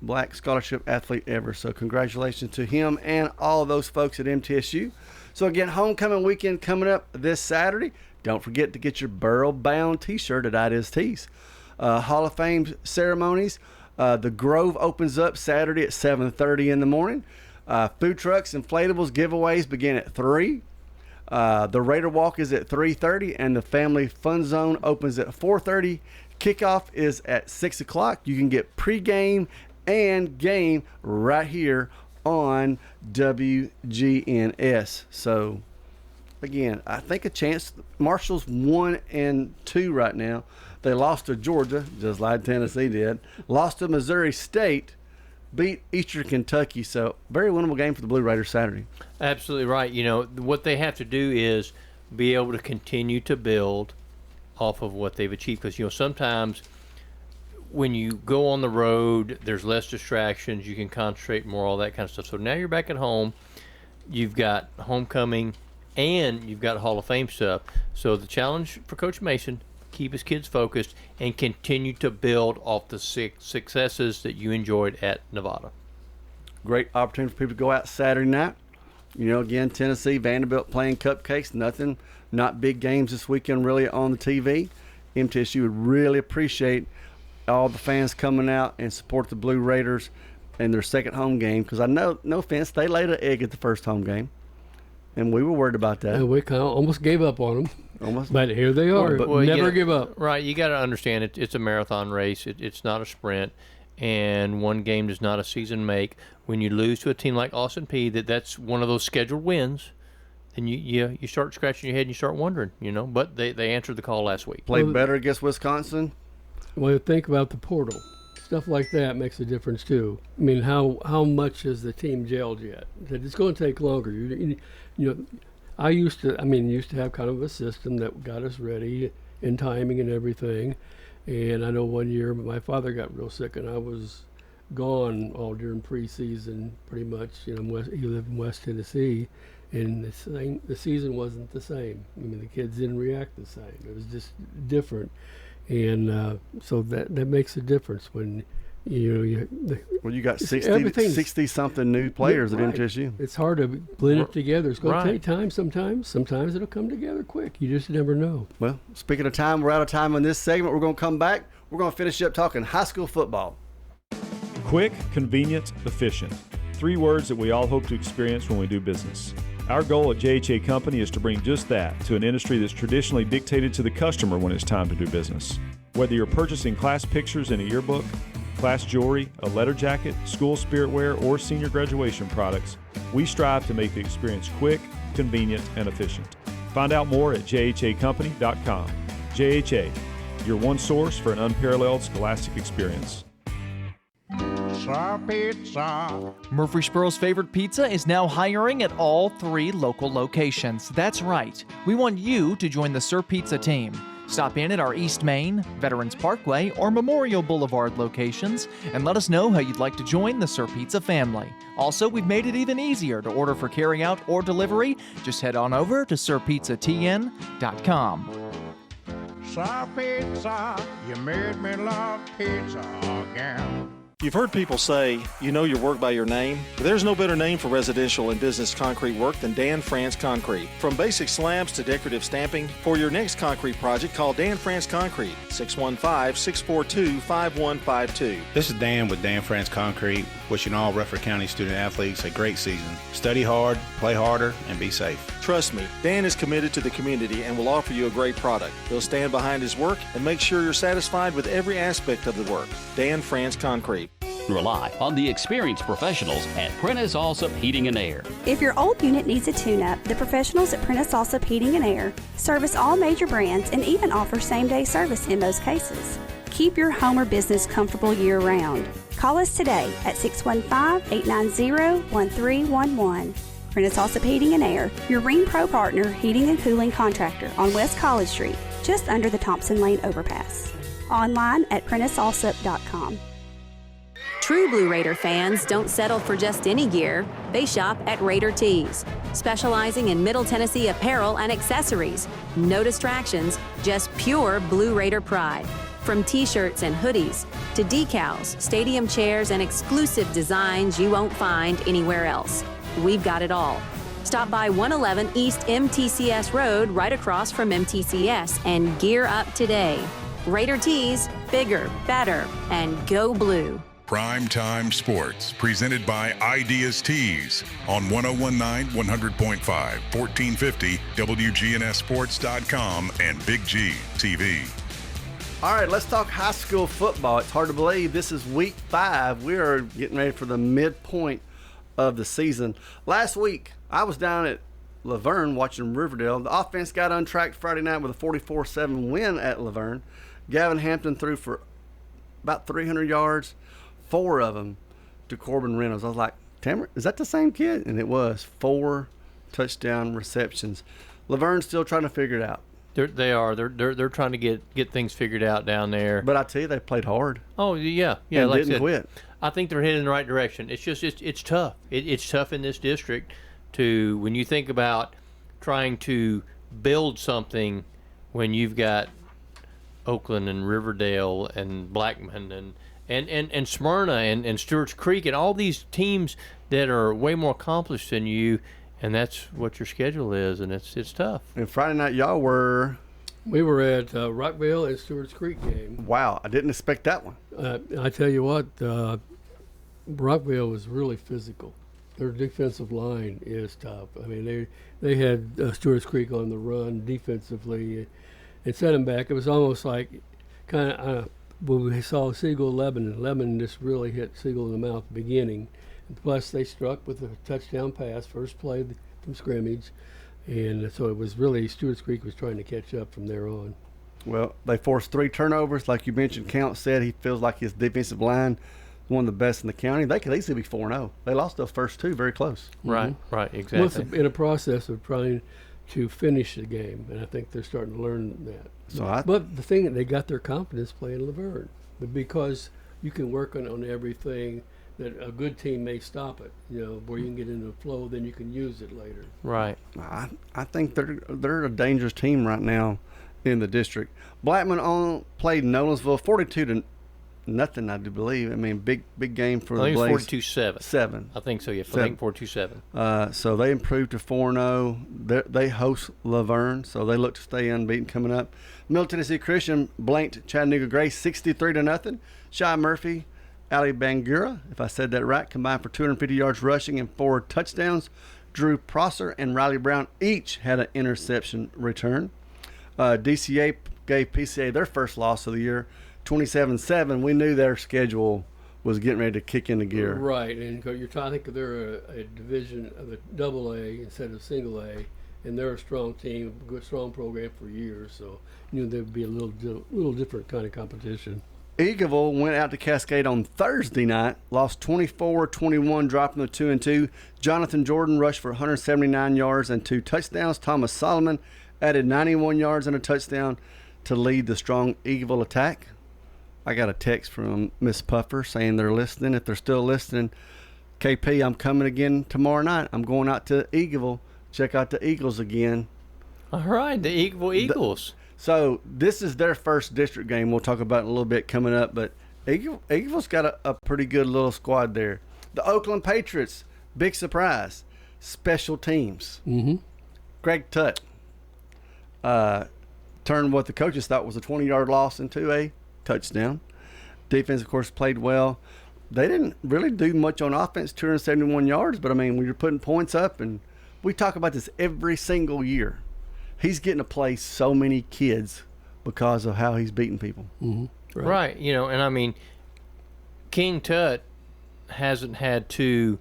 black scholarship athlete ever. So congratulations to him and all of those folks at MTSU. So again, homecoming weekend coming up this Saturday. Don't forget to get your Burrow Bound t-shirt at It Is Tees. Hall of Fame ceremonies. The Grove opens up Saturday at 7:30 in the morning. Food trucks, inflatables, giveaways begin at 3. The Raider Walk is at 3:30, and the Family Fun Zone opens at 4:30. Kickoff is at 6 o'clock. You can get pregame and game right here on WGNS. So, again, I think a chance. Marshall's 1-2 right now. They lost to Georgia, just like Tennessee did. Lost to Missouri State. Beat Eastern Kentucky. So, very winnable game for the Blue Raiders Saturday. Absolutely right. You know, what they have to do is be able to continue to build off of what they've achieved. Because, you know, sometimes when you go on the road, there's less distractions. You can concentrate more, all that kind of stuff. So now you're back at home. You've got homecoming and you've got Hall of Fame stuff. So the challenge for Coach Mason, keep his kids focused and continue to build off the successes that you enjoyed at Nevada. Great opportunity for people to go out Saturday night. You know, again, Tennessee, Vanderbilt playing cupcakes. Nothing, not big games this weekend really on the TV. MTSU would really appreciate all the fans coming out and support the Blue Raiders in their second home game, because I know, no offense, they laid an egg at the first home game, and we were worried about that. And we kind of almost gave up on them. Almost. But here they are. But never give up. Right. You got to understand it's a marathon race. It's not a sprint, and one game does not a season make. When you lose to a team like Austin Peay, that's one of those scheduled wins, then you start scratching your head and you start wondering, you know. But they answered the call last week. Played better against Wisconsin. Well, think about the portal. Stuff like that makes a difference too. I mean, how much has the team gelled yet? That it's going to take longer. You know, I used to have kind of a system that got us ready in timing and everything. And I know one year my father got real sick, and I was gone all during preseason, pretty much. You know, he lived in West Tennessee, and the season wasn't the same. I mean, the kids didn't react the same. It was just different, and so that makes a difference when you got 60 something new players at MTSU. It's hard to blend it together. It's going to take time sometimes. Sometimes it'll come together quick. You just never know. Well, speaking of time, we're out of time on this segment. We're going to come back. We're going to finish up talking high school football. Quick, convenient, efficient. 3 words that we all hope to experience when we do business. Our goal at JHA Company is to bring just that to an industry that's traditionally dictated to the customer when it's time to do business. Whether you're purchasing class pictures in a yearbook, class jewelry, a letter jacket, school spirit wear, or senior graduation products, we strive to make the experience quick, convenient, and efficient. Find out more at jhacompany.com. JHA, your one source for an unparalleled scholastic experience. Pizza. Murfreesboro's favorite pizza is now hiring at all 3 local locations. That's right. We want you to join the Sir Pizza team. Stop in at our East Main, Veterans Parkway, or Memorial Boulevard locations and let us know how you'd like to join the Sir Pizza family. Also, we've made it even easier to order for carryout or delivery. Just head on over to sirpizzatn.com. Sir Pizza, you made me love pizza again. You've heard people say, you know your work by your name, but there's no better name for residential and business concrete work than Dan France Concrete. From basic slabs to decorative stamping, for your next concrete project, call Dan France Concrete, 615-642-5152. This is Dan with Dan France Concrete, wishing all Rutherford County student athletes a great season. Study hard, play harder, and be safe. Trust me, Dan is committed to the community and will offer you a great product. He'll stand behind his work and make sure you're satisfied with every aspect of the work. Dan France Concrete. Rely on the experienced professionals at Prentice Allsup Heating and Air. If your old unit needs a tune-up, the professionals at Prentice Allsup Heating and Air service all major brands and even offer same-day service in most cases. Keep your home or business comfortable year-round. Call us today at 615-890-1311. Prentice Allsup Heating and Air, your Ring Pro partner heating and cooling contractor on West College Street, just under the Thompson Lane overpass. Online at PrenticeAllsup.com. True Blue Raider fans don't settle for just any gear. They shop at Raider Tees, specializing in Middle Tennessee apparel and accessories. No distractions, just pure Blue Raider pride. From t-shirts and hoodies to decals, stadium chairs, and exclusive designs you won't find anywhere else. We've got it all. Stop by 111 East MTCS Road right across from MTCS and gear up today. Raider Tees, bigger, better, and go blue. Primetime Sports, presented by Ideas Tees on 1019, 100.5, 1450, WGNSSports.com, and Big G TV. All right, let's talk high school football. It's hard to believe this is week 5. We are getting ready for the midpoint of the season. Last week, I was down at Laverne watching Riverdale. The offense got untracked Friday night with a 44-7 win at Laverne. Gavin Hampton threw for about 300 yards, 4 of them to Corbin Reynolds. I was like, Tamara, is that the same kid? And it was 4 touchdown receptions. Laverne's still trying to figure it out. They're trying to get things figured out down there. But I tell you, they played hard. Oh yeah, and like didn't quit. I think they're heading in the right direction. It's just it's tough. It's tough in this district to when you think about trying to build something when you've got Oakland and Riverdale and Blackman and Smyrna and Stewart's Creek and all these teams that are way more accomplished than you. And that's what your schedule is, and it's tough. And Friday night, y'all were... We were at Rockville and Stewart's Creek game. Wow, I didn't expect that one. I tell you what, Rockville was really physical. Their defensive line is tough. I mean, they had Stewart's Creek on the run defensively and set them back. It was almost like kind of when we saw Siegel Lebanon. Lebanon just really hit Siegel in the mouth at the beginning. Plus, they struck with a touchdown pass, first play from scrimmage. And so it was really Stewart's Creek was trying to catch up from there on. Well, they forced 3 turnovers. Like you mentioned, Count said he feels like his defensive line is one of the best in the county. They could easily be 4-0. They lost those first 2 very close. Right, right, exactly. Well, in a process of trying to finish the game, and I think they're starting to learn that. But the thing, they got their confidence playing Laverne. But because you can work on everything, that a good team may stop it, where you can get into the flow, then you can use it later. Right. I think they're a dangerous team right now in the district. Blackman played Nolensville 42-0, I do believe. I mean, big game for the Blaze. 42-7. 7. I think so, yeah. I think 42-7. So they improved to 4-0. They host Laverne, so they look to stay unbeaten coming up. Middle Tennessee Christian blanked Chattanooga Grace 63-0. Shy Murphy, Ali Bangura, if I said that right, combined for 250 yards rushing and 4 touchdowns. Drew Prosser and Riley Brown each had an interception return. DCA gave PCA their first loss of the year, 27-7. We knew their schedule was getting ready to kick into gear. Right, and you're trying to think they're a division of a double A instead of single A, and they're a strong team, a good strong program for years, so you knew there'd be a little different kind of competition. Eagleville went out to Cascade on Thursday night, lost 24-21, dropping the 2-2. Jonathan Jordan rushed for 179 yards and 2 touchdowns. Thomas Solomon added 91 yards and a touchdown to lead the strong Eagleville attack. I got a text from Miss Puffer saying they're listening. If they're still listening, KP, I'm coming again tomorrow night. I'm going out to Eagleville, check out the Eagles again. All right, the Eagleville Eagles. So this is their first district game. We'll talk about it in a little bit coming up. But Eagleville's got a pretty good little squad there. The Oakland Patriots, big surprise, special teams. Mm-hmm. Greg Tutt turned what the coaches thought was a 20-yard loss into a touchdown. Defense, of course, played well. They didn't really do much on offense, 271 yards. But, I mean, when you're putting points up, and we talk about this every single year, he's getting to play so many kids because of how he's beating people. Mm-hmm. Right. And I mean, King Tut hasn't had to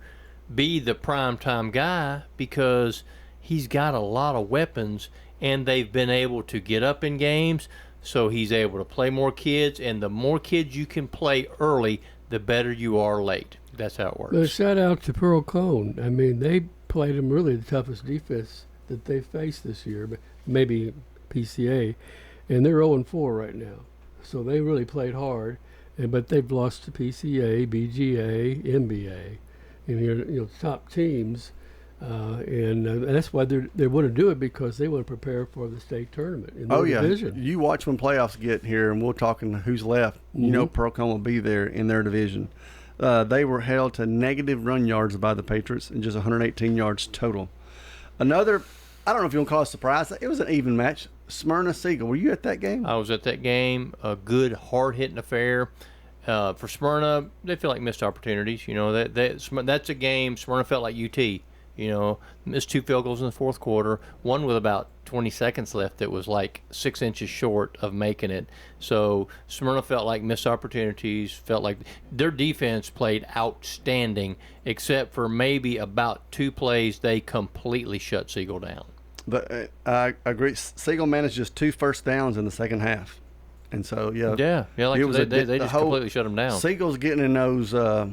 be the primetime guy because he's got a lot of weapons, and they've been able to get up in games, so he's able to play more kids, and the more kids you can play early, the better you are late. That's how it works. But shout out to Pearl Cone. I mean, they played him really the toughest defense that they faced this year, but maybe PCA, and they're 0-4 right now. So they really played hard, but they've lost to PCA, BGA, NBA, and top teams, and that's why they want to do it, because they want to prepare for the state tournament in their division. You watch when playoffs get here, and we'll talk who's left. Mm-hmm. Pearl-Cohn will be there in their division. They were held to negative run yards by the Patriots and just 118 yards total. Another, I don't know if you want to call it a surprise, it was an even match. Smyrna Siegel, were you at that game? I was at that game. A good, hard-hitting affair. For Smyrna, they feel like missed opportunities. You know, that's a game Smyrna felt like UT. You know, missed 2 field goals in the fourth quarter, one with about 20 seconds left that was like 6 inches short of making it. So Smyrna felt like missed opportunities, felt like their defense played outstanding, except for maybe about 2 plays they completely shut Siegel down. But I agree. Siegel managed just 2 first downs in the second half. And so, yeah, like they just completely shut them down. Siegel's getting in those, what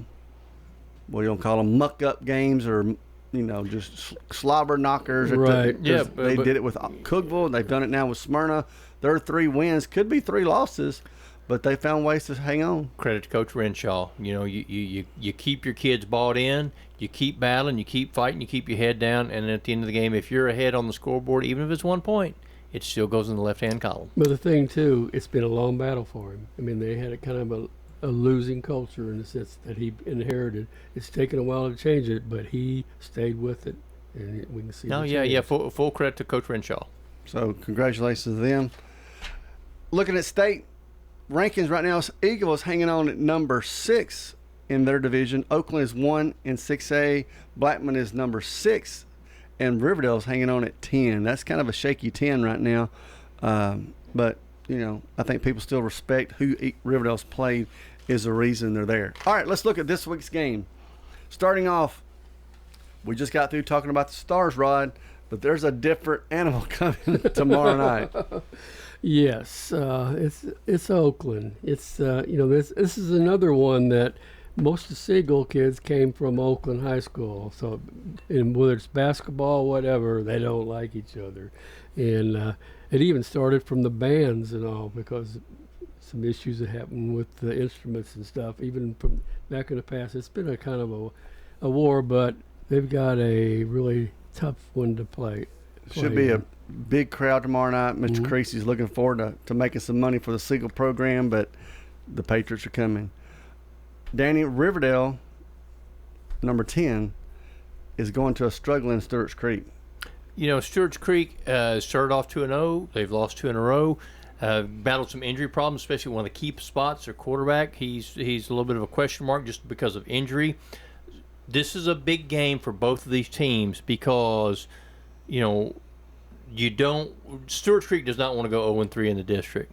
do you call them, muck-up games or, you know, just slobber knockers. Right. They did it with Cookville. They've done it now with Smyrna. Their 3 wins could be 3 losses, but they found ways to hang on. Credit to Coach Renshaw. You know, you keep your kids bought in, you keep battling, you keep fighting, you keep your head down, and at the end of the game, if you're ahead on the scoreboard, even if it's 1 point, it still goes in the left-hand column. But the thing, too, it's been a long battle for him. I mean, they had a kind of a losing culture in the sense that he inherited. It's taken a while to change it, but he stayed with it, and we can see. Full credit to Coach Renshaw. So congratulations to them. Looking at state rankings right now, Eagle is hanging on at number 6 in their division. Oakland is 1 in 6A. Blackman is number 6. And Riverdale's hanging on at 10. That's kind of a shaky 10 right now. But, you know, I think people still respect who Riverdale's played is the reason they're there. All right, let's look at this week's game. Starting off, we just got through talking about the Stars, Rod, but there's a different animal coming tomorrow night. Yes, it's Oakland. It's this is another one that most of the Siegel kids came from Oakland High School. So, and whether it's basketball, whatever, they don't like each other, and it even started from the bands and all because some issues that happened with the instruments and stuff. Even from back in the past, it's been a kind of a war, but they've got a really tough one to play. Should be a big crowd tomorrow night. Mr. Creasy's looking forward to making some money for the Siegel program, but the Patriots are coming. Danny, Riverdale, number 10, is going to a struggling Stewart's Creek. You know, Stewart's Creek started off 2-0. They've lost 2 in a row. Battled some injury problems, especially one of the key spots, their quarterback. He's a little bit of a question mark just because of injury. This is a big game for both of these teams because, you know, Stewart's Creek does not want to go 0-3 in the district.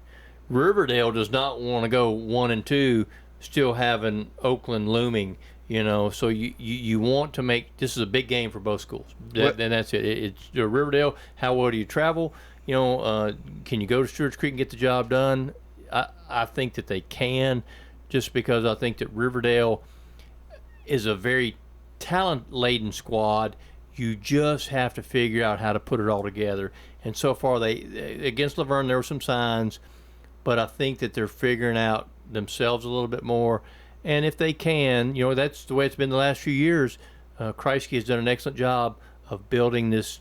Riverdale does not want to go 1-2, still having Oakland looming. You know, so you want to make this is a big game for both schools. And that's it. It's Riverdale. How well do you travel? You know, can you go to Stewart's Creek and get the job done? I think that they can, just because I think that Riverdale is a very talent-laden squad. You just have to figure out how to put it all together. And so far, they against Laverne, there were some signs, but I think that they're figuring out themselves a little bit more. And if they can, you know, that's the way it's been the last few years. Kreisky has done an excellent job of building this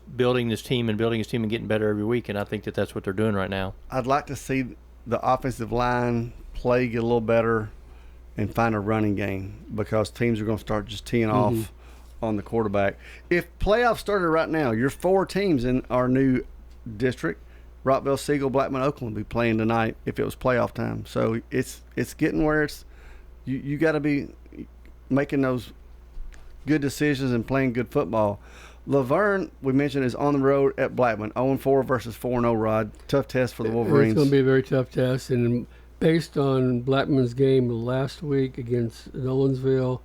team and getting better every week. And I think that that's what they're doing right now. I'd like to see the offensive line play, get a little better, and find a running game because teams are going to start just teeing off on the quarterback. If playoffs started right now, your 4 teams in our new district, Rockville, Siegel, Blackman, Oakland, would be playing tonight if it was playoff time. So it's getting where it's you got to be making those good decisions and playing good football. Laverne, we mentioned, is on the road at Blackman, 0-4 versus 4-0, Rod. Tough test for the Wolverines. It's going to be a very tough test, and based on Blackman's game last week against Nolensville,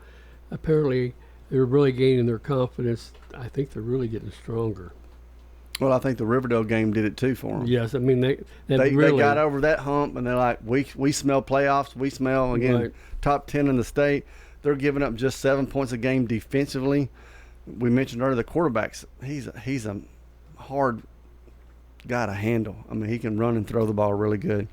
apparently they're really gaining their confidence. I think they're really getting stronger. Well, I think the Riverdale game did it too for them. Yes, I mean they got over that hump, and they're like, we smell playoffs. We smell again top 10 in the state. They're giving up just 7 points a game defensively. We mentioned earlier the quarterbacks. He's a hard guy to handle. I mean, he can run and throw the ball really good.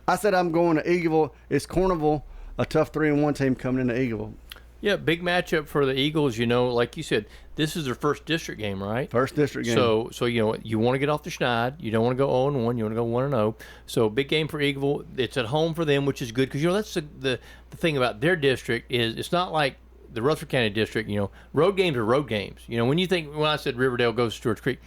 I said I'm going to Eagleville. It's Cornwall, a tough 3-1 team coming into Eagleville. Yeah, big matchup for the Eagles. You know, like you said, this is their first district game, right? First district game. So you know, you want to get off the schneid. You don't want to go 0-1. You want to go 1-0. So big game for Eagleville. It's at home for them, which is good because, you know, that's the thing about their district is it's not like the Rutherford County district. You know, road games are road games. You know, when I said Riverdale goes to Stewart's Creek,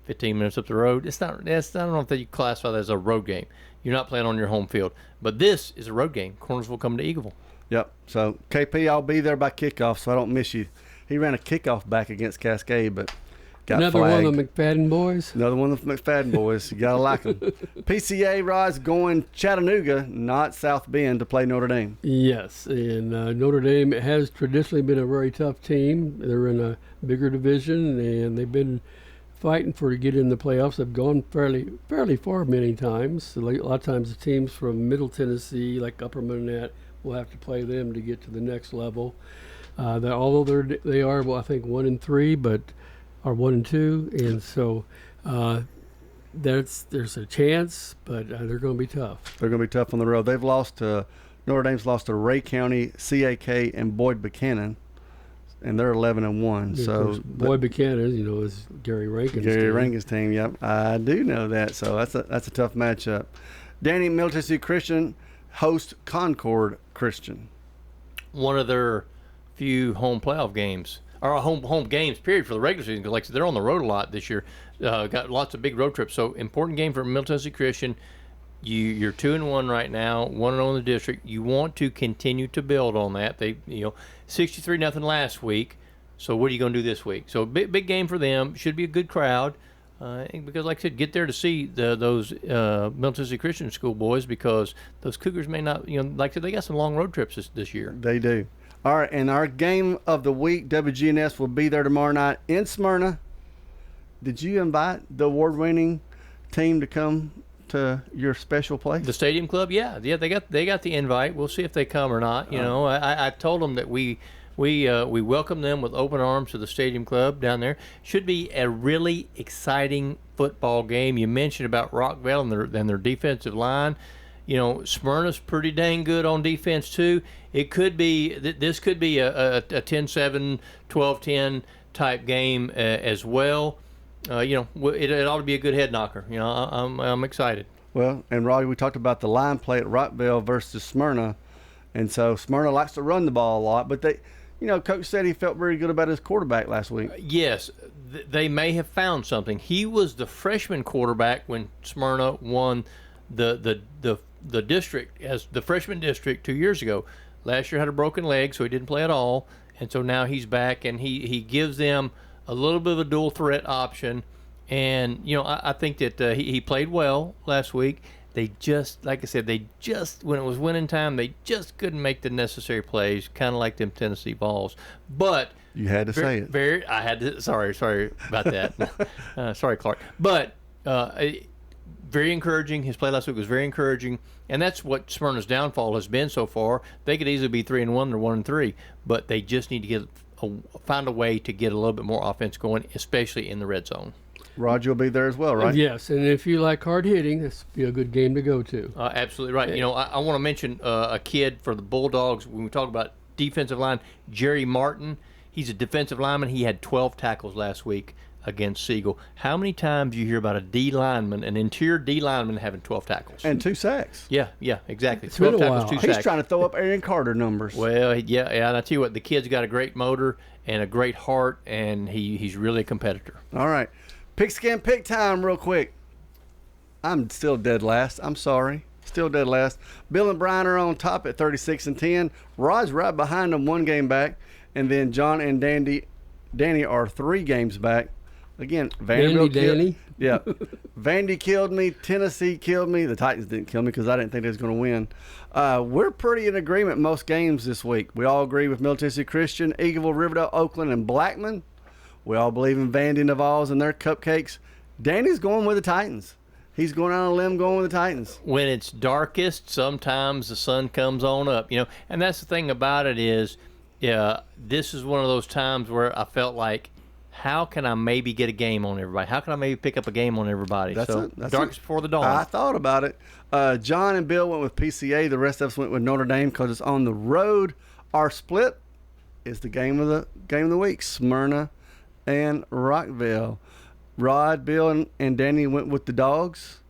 15 minutes up the road. I don't know if you classify that as a road game. You're not playing on your home field. But this is a road game. Cornersville coming to Eagleville. Yep. So, KP, I'll be there by kickoff, so I don't miss you. He ran a kickoff back against Cascade, but got Another flagged. one of the McFadden boys. Another one of the McFadden boys. You got to like them. PCA Rod's going Chattanooga, not South Bend, to play Notre Dame. Yes, and Notre Dame has traditionally been a very tough team. They're in a bigger division, and they've been fighting to get in the playoffs. They've gone fairly far many times. A lot of times the teams from Middle Tennessee, like Upper Manette, will have to play them to get to the next level. Although they are, well, I think 1-3, but are 1-2, and so there's a chance, but they're going to be tough. They're going to be tough on the road. They've lost to Notre Dame's lost to Ray County, CAK, and Boyd Buchanan, and they're 11-1. So Boyd Buchanan, is Gary Rankin's team. Yep, I do know that. So that's a tough matchup. Danny, Middle Tennessee Christian host Concord Christian. One of their few home playoff games, or home games, period, for the regular season, because like I said, they're on the road a lot this year. Got lots of big road trips. So important game for Middle Tennessee Christian. You're 2-1 right now, 1-0 in the district. You want to continue to build on that. They 63-0 last week. So what are you going to do this week? So big game for them. Should be a good crowd. Because, like I said, get there to see those Middle Tennessee Christian school boys, because those Cougars may not, like I said, they got some long road trips this year. They do. All right, and our game of the week, WGNS, will be there tomorrow night in Smyrna. Did you invite the award-winning team to come to your special place? The Stadium Club, yeah, they got the invite. We'll see if they come or not. I told them that we welcome them with open arms to the Stadium Club down there. Should be a really exciting football game. You mentioned about Rockville and their defensive line. Smyrna's pretty dang good on defense too. It could be this could be a 10-7, 12-10 type game as well. It ought to be a good head knocker. I'm excited. Well, and Roddy, we talked about the line play at Rockville versus Smyrna, and so Smyrna likes to run the ball a lot, but they. Coach said he felt very good about his quarterback last week. Yes, they may have found something. He was the freshman quarterback when Smyrna won the district as the freshman district 2 years ago. Last year had a broken leg, so he didn't play at all, and so now he's back, and he gives them a little bit of a dual threat option. And I think that he played well last week. They just, like I said, when it was winning time, they just couldn't make the necessary plays, kind of like them Tennessee Vols. But you had to say it. I had to. Sorry about that. Sorry, Clark. But very encouraging. His play last week was very encouraging, and that's what Smyrna's downfall has been so far. They could easily be 3-1 or 1-3, but they just need to find a way to get a little bit more offense going, especially in the red zone. Roger will be there as well, right? Yes, and if you like hard hitting, this would be a good game to go to. Absolutely right. I want to mention a kid for the Bulldogs when we talk about defensive line, Jerry Martin. He's a defensive lineman. He had 12 tackles last week against Siegel. How many times do you hear about a D lineman, an interior D lineman, having 12 tackles? And 2 sacks. Yeah, exactly. It's 12 been a tackles, while. 2 sacks. He's trying to throw up Aaron Carter numbers. Well, yeah, and I tell you what, the kid's got a great motor and a great heart, and he's really a competitor. All right. Pigskin pick time real quick. I'm still dead last. I'm sorry. Still dead last. Bill and Brian are on top at 36-10. Rod's right behind them, 1 game back. And then John and Danny are 3 games back. Again, Vanderbilt Danny. Yeah. Vandy killed me. Tennessee killed me. The Titans didn't kill me because I didn't think they was going to win. We're pretty in agreement most games this week. We all agree with Middle Tennessee Christian, Eagleville, Riverdale, Oakland, and Blackman. We all believe in Vandy and the Vols and their cupcakes. Danny's going with the Titans. He's going out on a limb going with the Titans. When it's darkest, sometimes the sun comes on up, And that's the thing about it is, this is one of those times where I felt like, how can I maybe get a game on everybody? How can I maybe pick up a game on everybody? That's darkest before the dawn. I thought about it. John and Bill went with PCA. The rest of us went with Notre Dame because it's on the road. Our split is the game of the week. Smyrna and Rockville. Rod, Bill, and Danny went with the Dogs.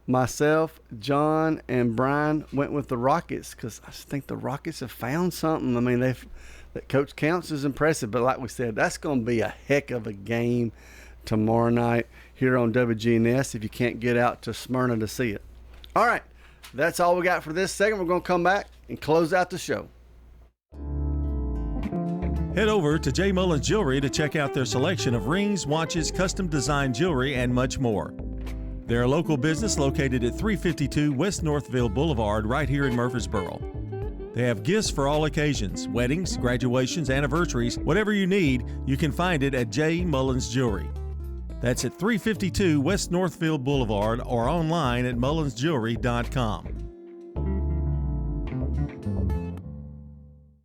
Myself, John, and Brian went with the Rockets because I just think the Rockets have found something. I mean, that Coach Counts is impressive, but like we said, that's going to be a heck of a game tomorrow night. here on WGNS if you can't get out to Smyrna to see it. All right, that's all we got for this segment. We're going to come back and close out the show. Head over to J. Mullins Jewelry to check out their selection of rings, watches, custom designed jewelry, and much more. They're a local business located at 352 West Northville Boulevard right here in Murfreesboro. They have gifts for all occasions, weddings, graduations, anniversaries, whatever you need, you can find it at J. Mullins Jewelry. That's at 352 West Northville Boulevard or online at mullinsjewelry.com.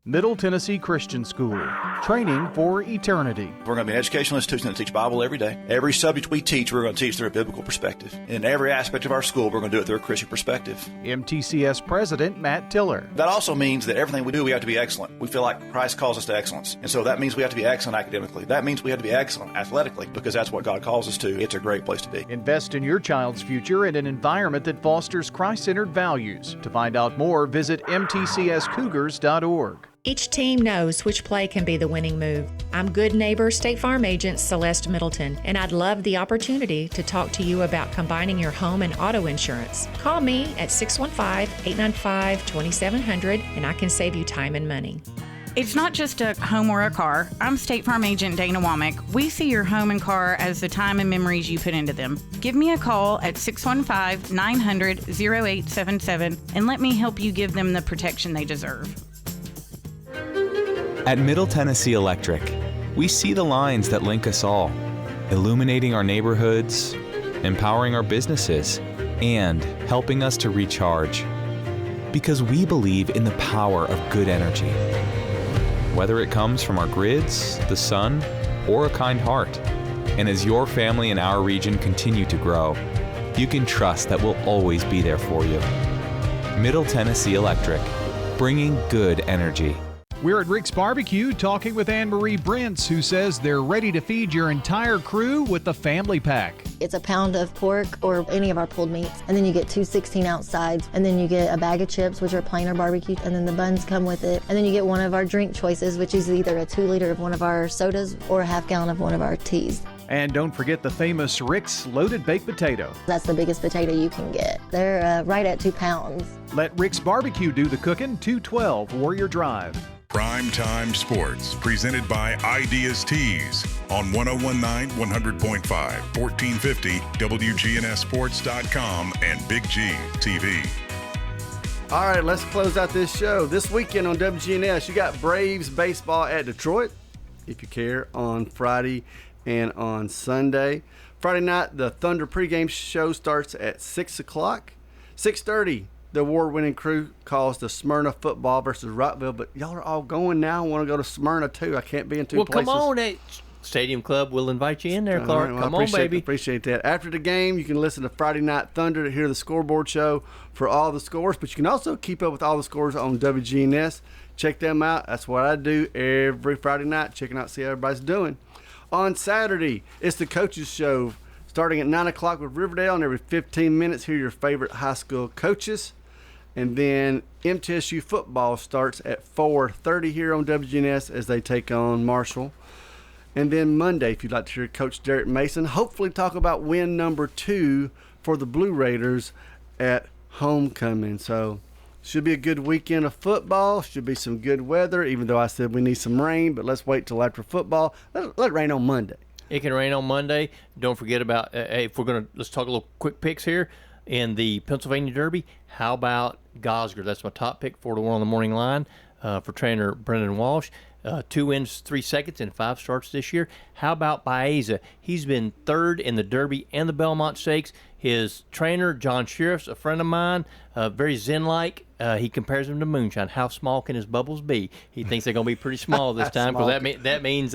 Middle Tennessee Christian School, training for eternity. We're going to be an educational institution that teach Bible every day. Every subject we teach, we're going to teach through a biblical perspective. In every aspect of our school, we're going to do it through a Christian perspective. MTCS President Matt Tiller. That also means that everything we do, we have to be excellent. We feel like Christ calls us to excellence. And so that means we have to be excellent academically. That means we have to be excellent athletically because that's what God calls us to. It's a great place to be. Invest in your child's future in an environment that fosters Christ-centered values. To find out more, visit mtcscougars.org. Each team knows which play can be the winning move. I'm good neighbor State Farm agent Celeste Middleton, and I'd love the opportunity to talk to you about combining your home and auto insurance. Call me at 615-895-2700 and I can save you time and money. It's not just a home or a car. I'm State Farm agent Dana Womack. We see your home and car as the time and memories you put into them. Give me a call at 615-900-0877 and let me help you give them the protection they deserve. At Middle Tennessee Electric, we see the lines that link us all, illuminating our neighborhoods, empowering our businesses, and helping us to recharge. Because we believe in the power of good energy. Whether it comes from our grids, the sun, or a kind heart. And as your family and our region continue to grow, you can trust that we'll always be there for you. Middle Tennessee Electric, bringing good energy. We're at Rick's Barbecue talking with Anne-Marie Brents, who says they're ready to feed your entire crew with the family pack. It's a pound of pork or any of our pulled meats, and then you get two 16-ounce sides, and then you get a bag of chips, which are plain or barbecue, and then the buns come with it, and then you get one of our drink choices, which is either a 2-liter of one of our sodas or a half-gallon of one of our teas. And don't forget the famous Rick's Loaded Baked Potato. That's the biggest potato you can get. They're right at 2 pounds. Let Rick's Barbecue do the cooking, 212 Warrior Drive. Primetime Sports, presented by Ideas Tees on 1019, 100.5, 1450, WGNSSports.com, and Big G TV. All right, let's close out this show. This weekend on WGNS, you got Braves baseball at Detroit, if you care, on Friday and on Sunday. Friday night, the Thunder pregame show starts at 6 o'clock. 6:30. The award-winning crew calls the Smyrna football versus Rockville, but y'all are all going now. I want to go to Smyrna, too. I can't be in two places. Well, come on. Stadium Club will invite you in there, Clark. Right, well, come on, baby. Appreciate that. After the game, you can listen to Friday Night Thunder to hear the scoreboard show for all the scores, but you can also keep up with all the scores on WGNS. Check them out. That's what I do every Friday night, checking out, see how everybody's doing. On Saturday, it's the Coaches Show, starting at 9 o'clock with Riverdale, and every 15 minutes, hear your favorite high school coaches. And then MTSU football starts at 4:30 here on WGNS as they take on Marshall. And then Monday, if you'd like to hear Coach Derek Mason, hopefully talk about win number 2 for the Blue Raiders at homecoming. So should be a good weekend of football. Should be some good weather, even though I said we need some rain. But let's wait till after football. Let it rain on Monday. It can rain on Monday. Don't forget about, if we're going to, let's talk a little quick picks here. In the Pennsylvania Derby, how about Gosger? That's my top pick, 4-1 on the morning line for trainer Brendan Walsh. 2 wins, 3 seconds, and 5 starts this year. How about Baeza? He's been third in the Derby and the Belmont Stakes. His trainer, John Sheriff's a friend of mine, very zen-like. He compares him to moonshine. How small can his bubbles be? He thinks they're going to be pretty small this time because that means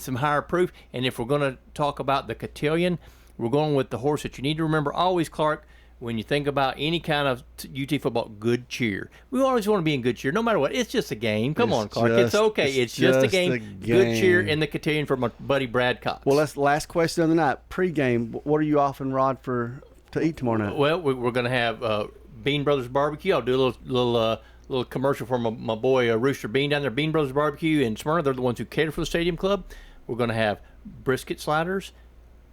some higher proof. And if we're going to talk about the cotillion, we're going with the horse that you need to remember always, Clark, when you think about any kind of UT football, good cheer. We always want to be in good cheer, no matter what. It's just a game. Come on, Clark. It's okay. It's just a game. Good cheer in the cotillion for my buddy Brad Cox. Well, that's the last question of the night. Pre-game, what are you offering Rod to eat tomorrow night? Well, we're going to have Bean Brothers Barbecue. I'll do a little commercial for my boy Rooster Bean down there. Bean Brothers Barbecue in Smyrna. They're the ones who cater for the Stadium Club. We're going to have brisket sliders,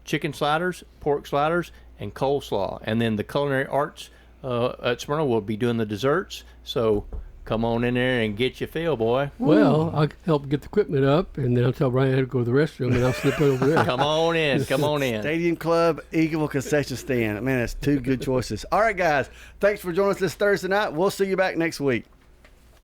chicken sliders, pork sliders, and coleslaw. And then the culinary arts at Smyrna will be doing the desserts. So come on in there and get your fill, boy. Well, I'll help get the equipment up, and then I'll tell Brian I had to go to the restroom, and I'll slip over there. Come on in. Come on in. Stadium Club, Eagleville Concession Stand. Man, that's two good choices. All right, guys. Thanks for joining us this Thursday night. We'll see you back next week.